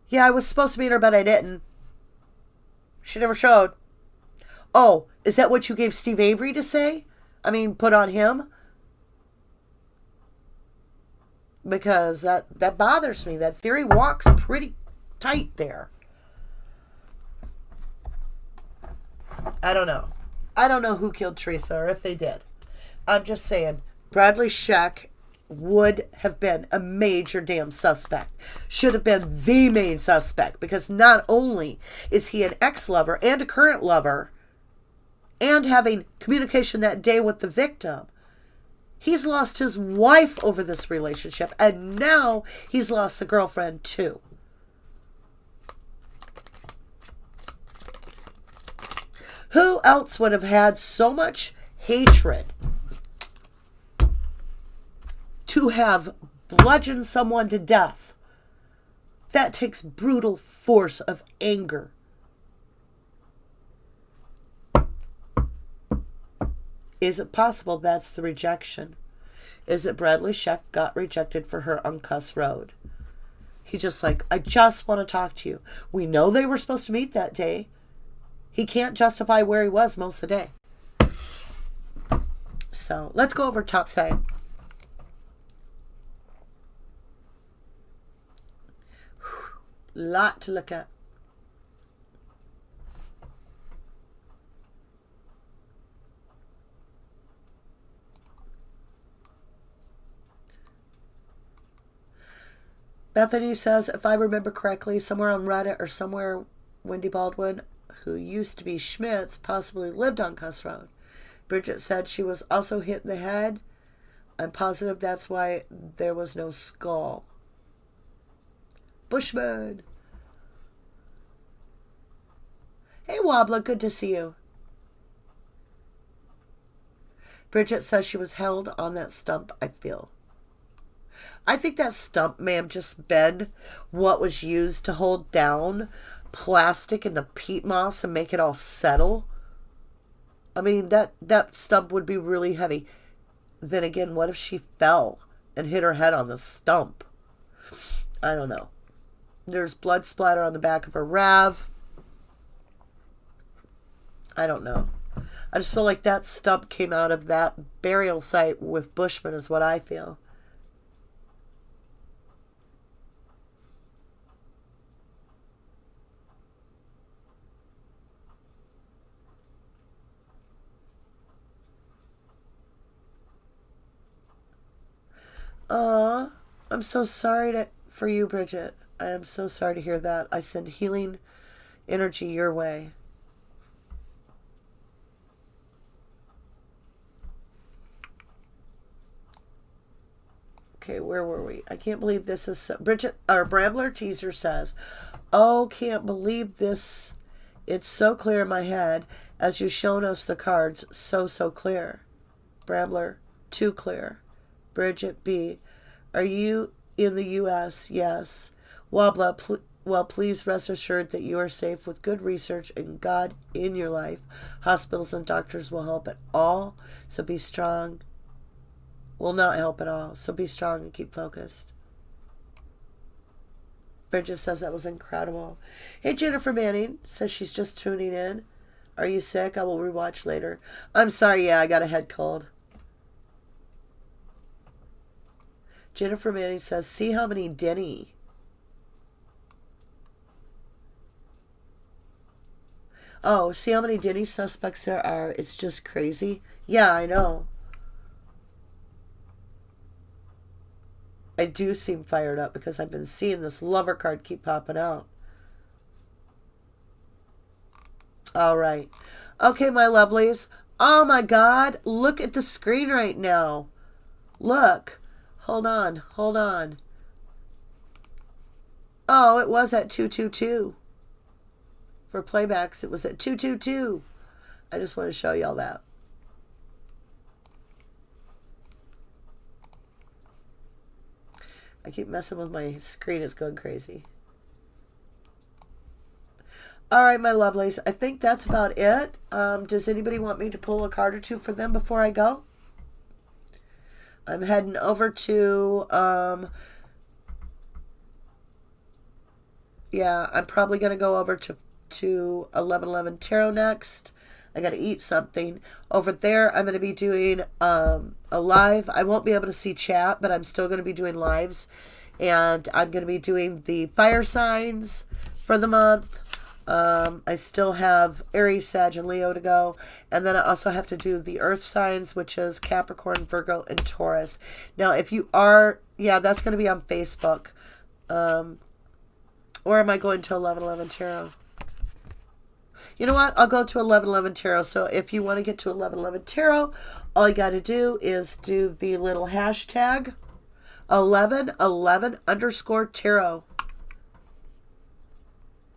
Yeah, I was supposed to meet her, but I didn't. She never showed. Oh, is that what you gave Steve Avery to say? I mean, put on him? Because that bothers me. That theory walks pretty tight there. I don't know. I don't know who killed Teresa or if they did. I'm just saying, Bradley Scheck would have been a major damn suspect. Should have been the main suspect, because not only is he an ex-lover and a current lover and having communication that day with the victim, he's lost his wife over this relationship, and now he's lost the girlfriend too. Who else would have had so much hatred to have bludgeoned someone to death? That takes brutal force of anger. Is it possible that's the rejection? Is it Bradley Scheck got rejected for her on Cuss Road? He just like, I just want to talk to you. We know they were supposed to meet that day. He can't justify where he was most of the day. So let's go over top side. Lot to look at. Bethany says, if I remember correctly, somewhere on Reddit or somewhere, Wendy Baldwin, who used to be Schmitz, possibly lived on Cuss Road. Bridget said she was also hit in the head. I'm positive that's why there was no skull. Bushman. Hey, Wobbler, good to see you. Bridget says she was held on that stump, I feel. I think that stump may have just been what was used to hold down plastic and the peat moss and make it all settle. I mean, that stump would be really heavy. Then again, what if she fell and hit her head on the stump? I don't know. There's blood splatter on the back of her RAV. I don't know. I just feel like that stump came out of that burial site with Bushman is what I feel. I'm so sorry for you, Bridget. I am so sorry to hear that. I send healing energy your way. Okay, where were we? I can't believe this is so... Bridget, or Brambler Teaser says, oh, can't believe this. It's so clear in my head as you've shown us the cards. So clear. Brambler, Too clear. Bridget B. Are you in the U.S.? Yes. Wabla, well, please rest assured that you are safe with good research and God in your life. Hospitals and doctors will help at all, so be strong. Will not help at all, so be strong and keep focused. Bridget says that was incredible. Hey, Jennifer Manning says she's just tuning in. Are you sick? I will rewatch later. I'm sorry, yeah, I got a head cold. Jennifer Manning says, see how many Denny. Oh, see how many Denny suspects there are? It's just crazy. Yeah, I know. I do seem fired up because I've been seeing this lover card keep popping out. All right. Okay, my lovelies. Oh, my God. Look at the screen right now. Look. Hold on. Hold on. Oh, it was at 222. For playbacks, it was at 222. I just want to show y'all that. I keep messing with my screen. It's going crazy. All right, my lovelies. I think that's about it. Does anybody want me to pull a card or two for them before I go? I'm heading over to... yeah, I'm probably going to go over to 1111 Tarot next. I got to eat something. Over there, I'm going to be doing a live. I won't be able to see chat, but I'm still going to be doing lives. And I'm going to be doing the fire signs for the month. I still have Aries, Sag, and Leo to go. And then I also have to do the earth signs, which is Capricorn, Virgo, and Taurus. Now, if you are... yeah, that's going to be on Facebook. Or am I going to 1111 Tarot? You know what? I'll go to 1111 Tarot. So if you want to get to 1111 Tarot, all you got to do is do the little hashtag 1111_tarot.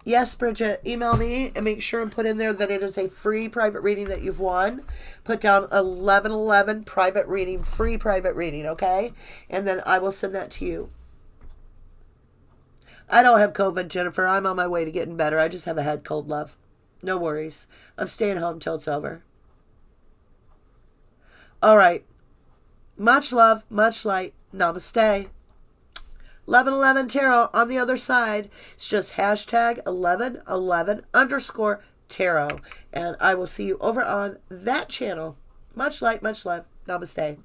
Yes, Bridget, email me and make sure and put in there that it is a free private reading that you've won. Put down 1111 private reading, free private reading, okay? And then I will send that to you. I don't have COVID, Jennifer. I'm on my way to getting better. I just have a head cold, love. No worries. I'm staying home till it's over. All right. Much love, much light. Namaste. 1111 Tarot on the other side. It's just hashtag 1111_tarot. And I will see you over on that channel. Much light, much love. Namaste.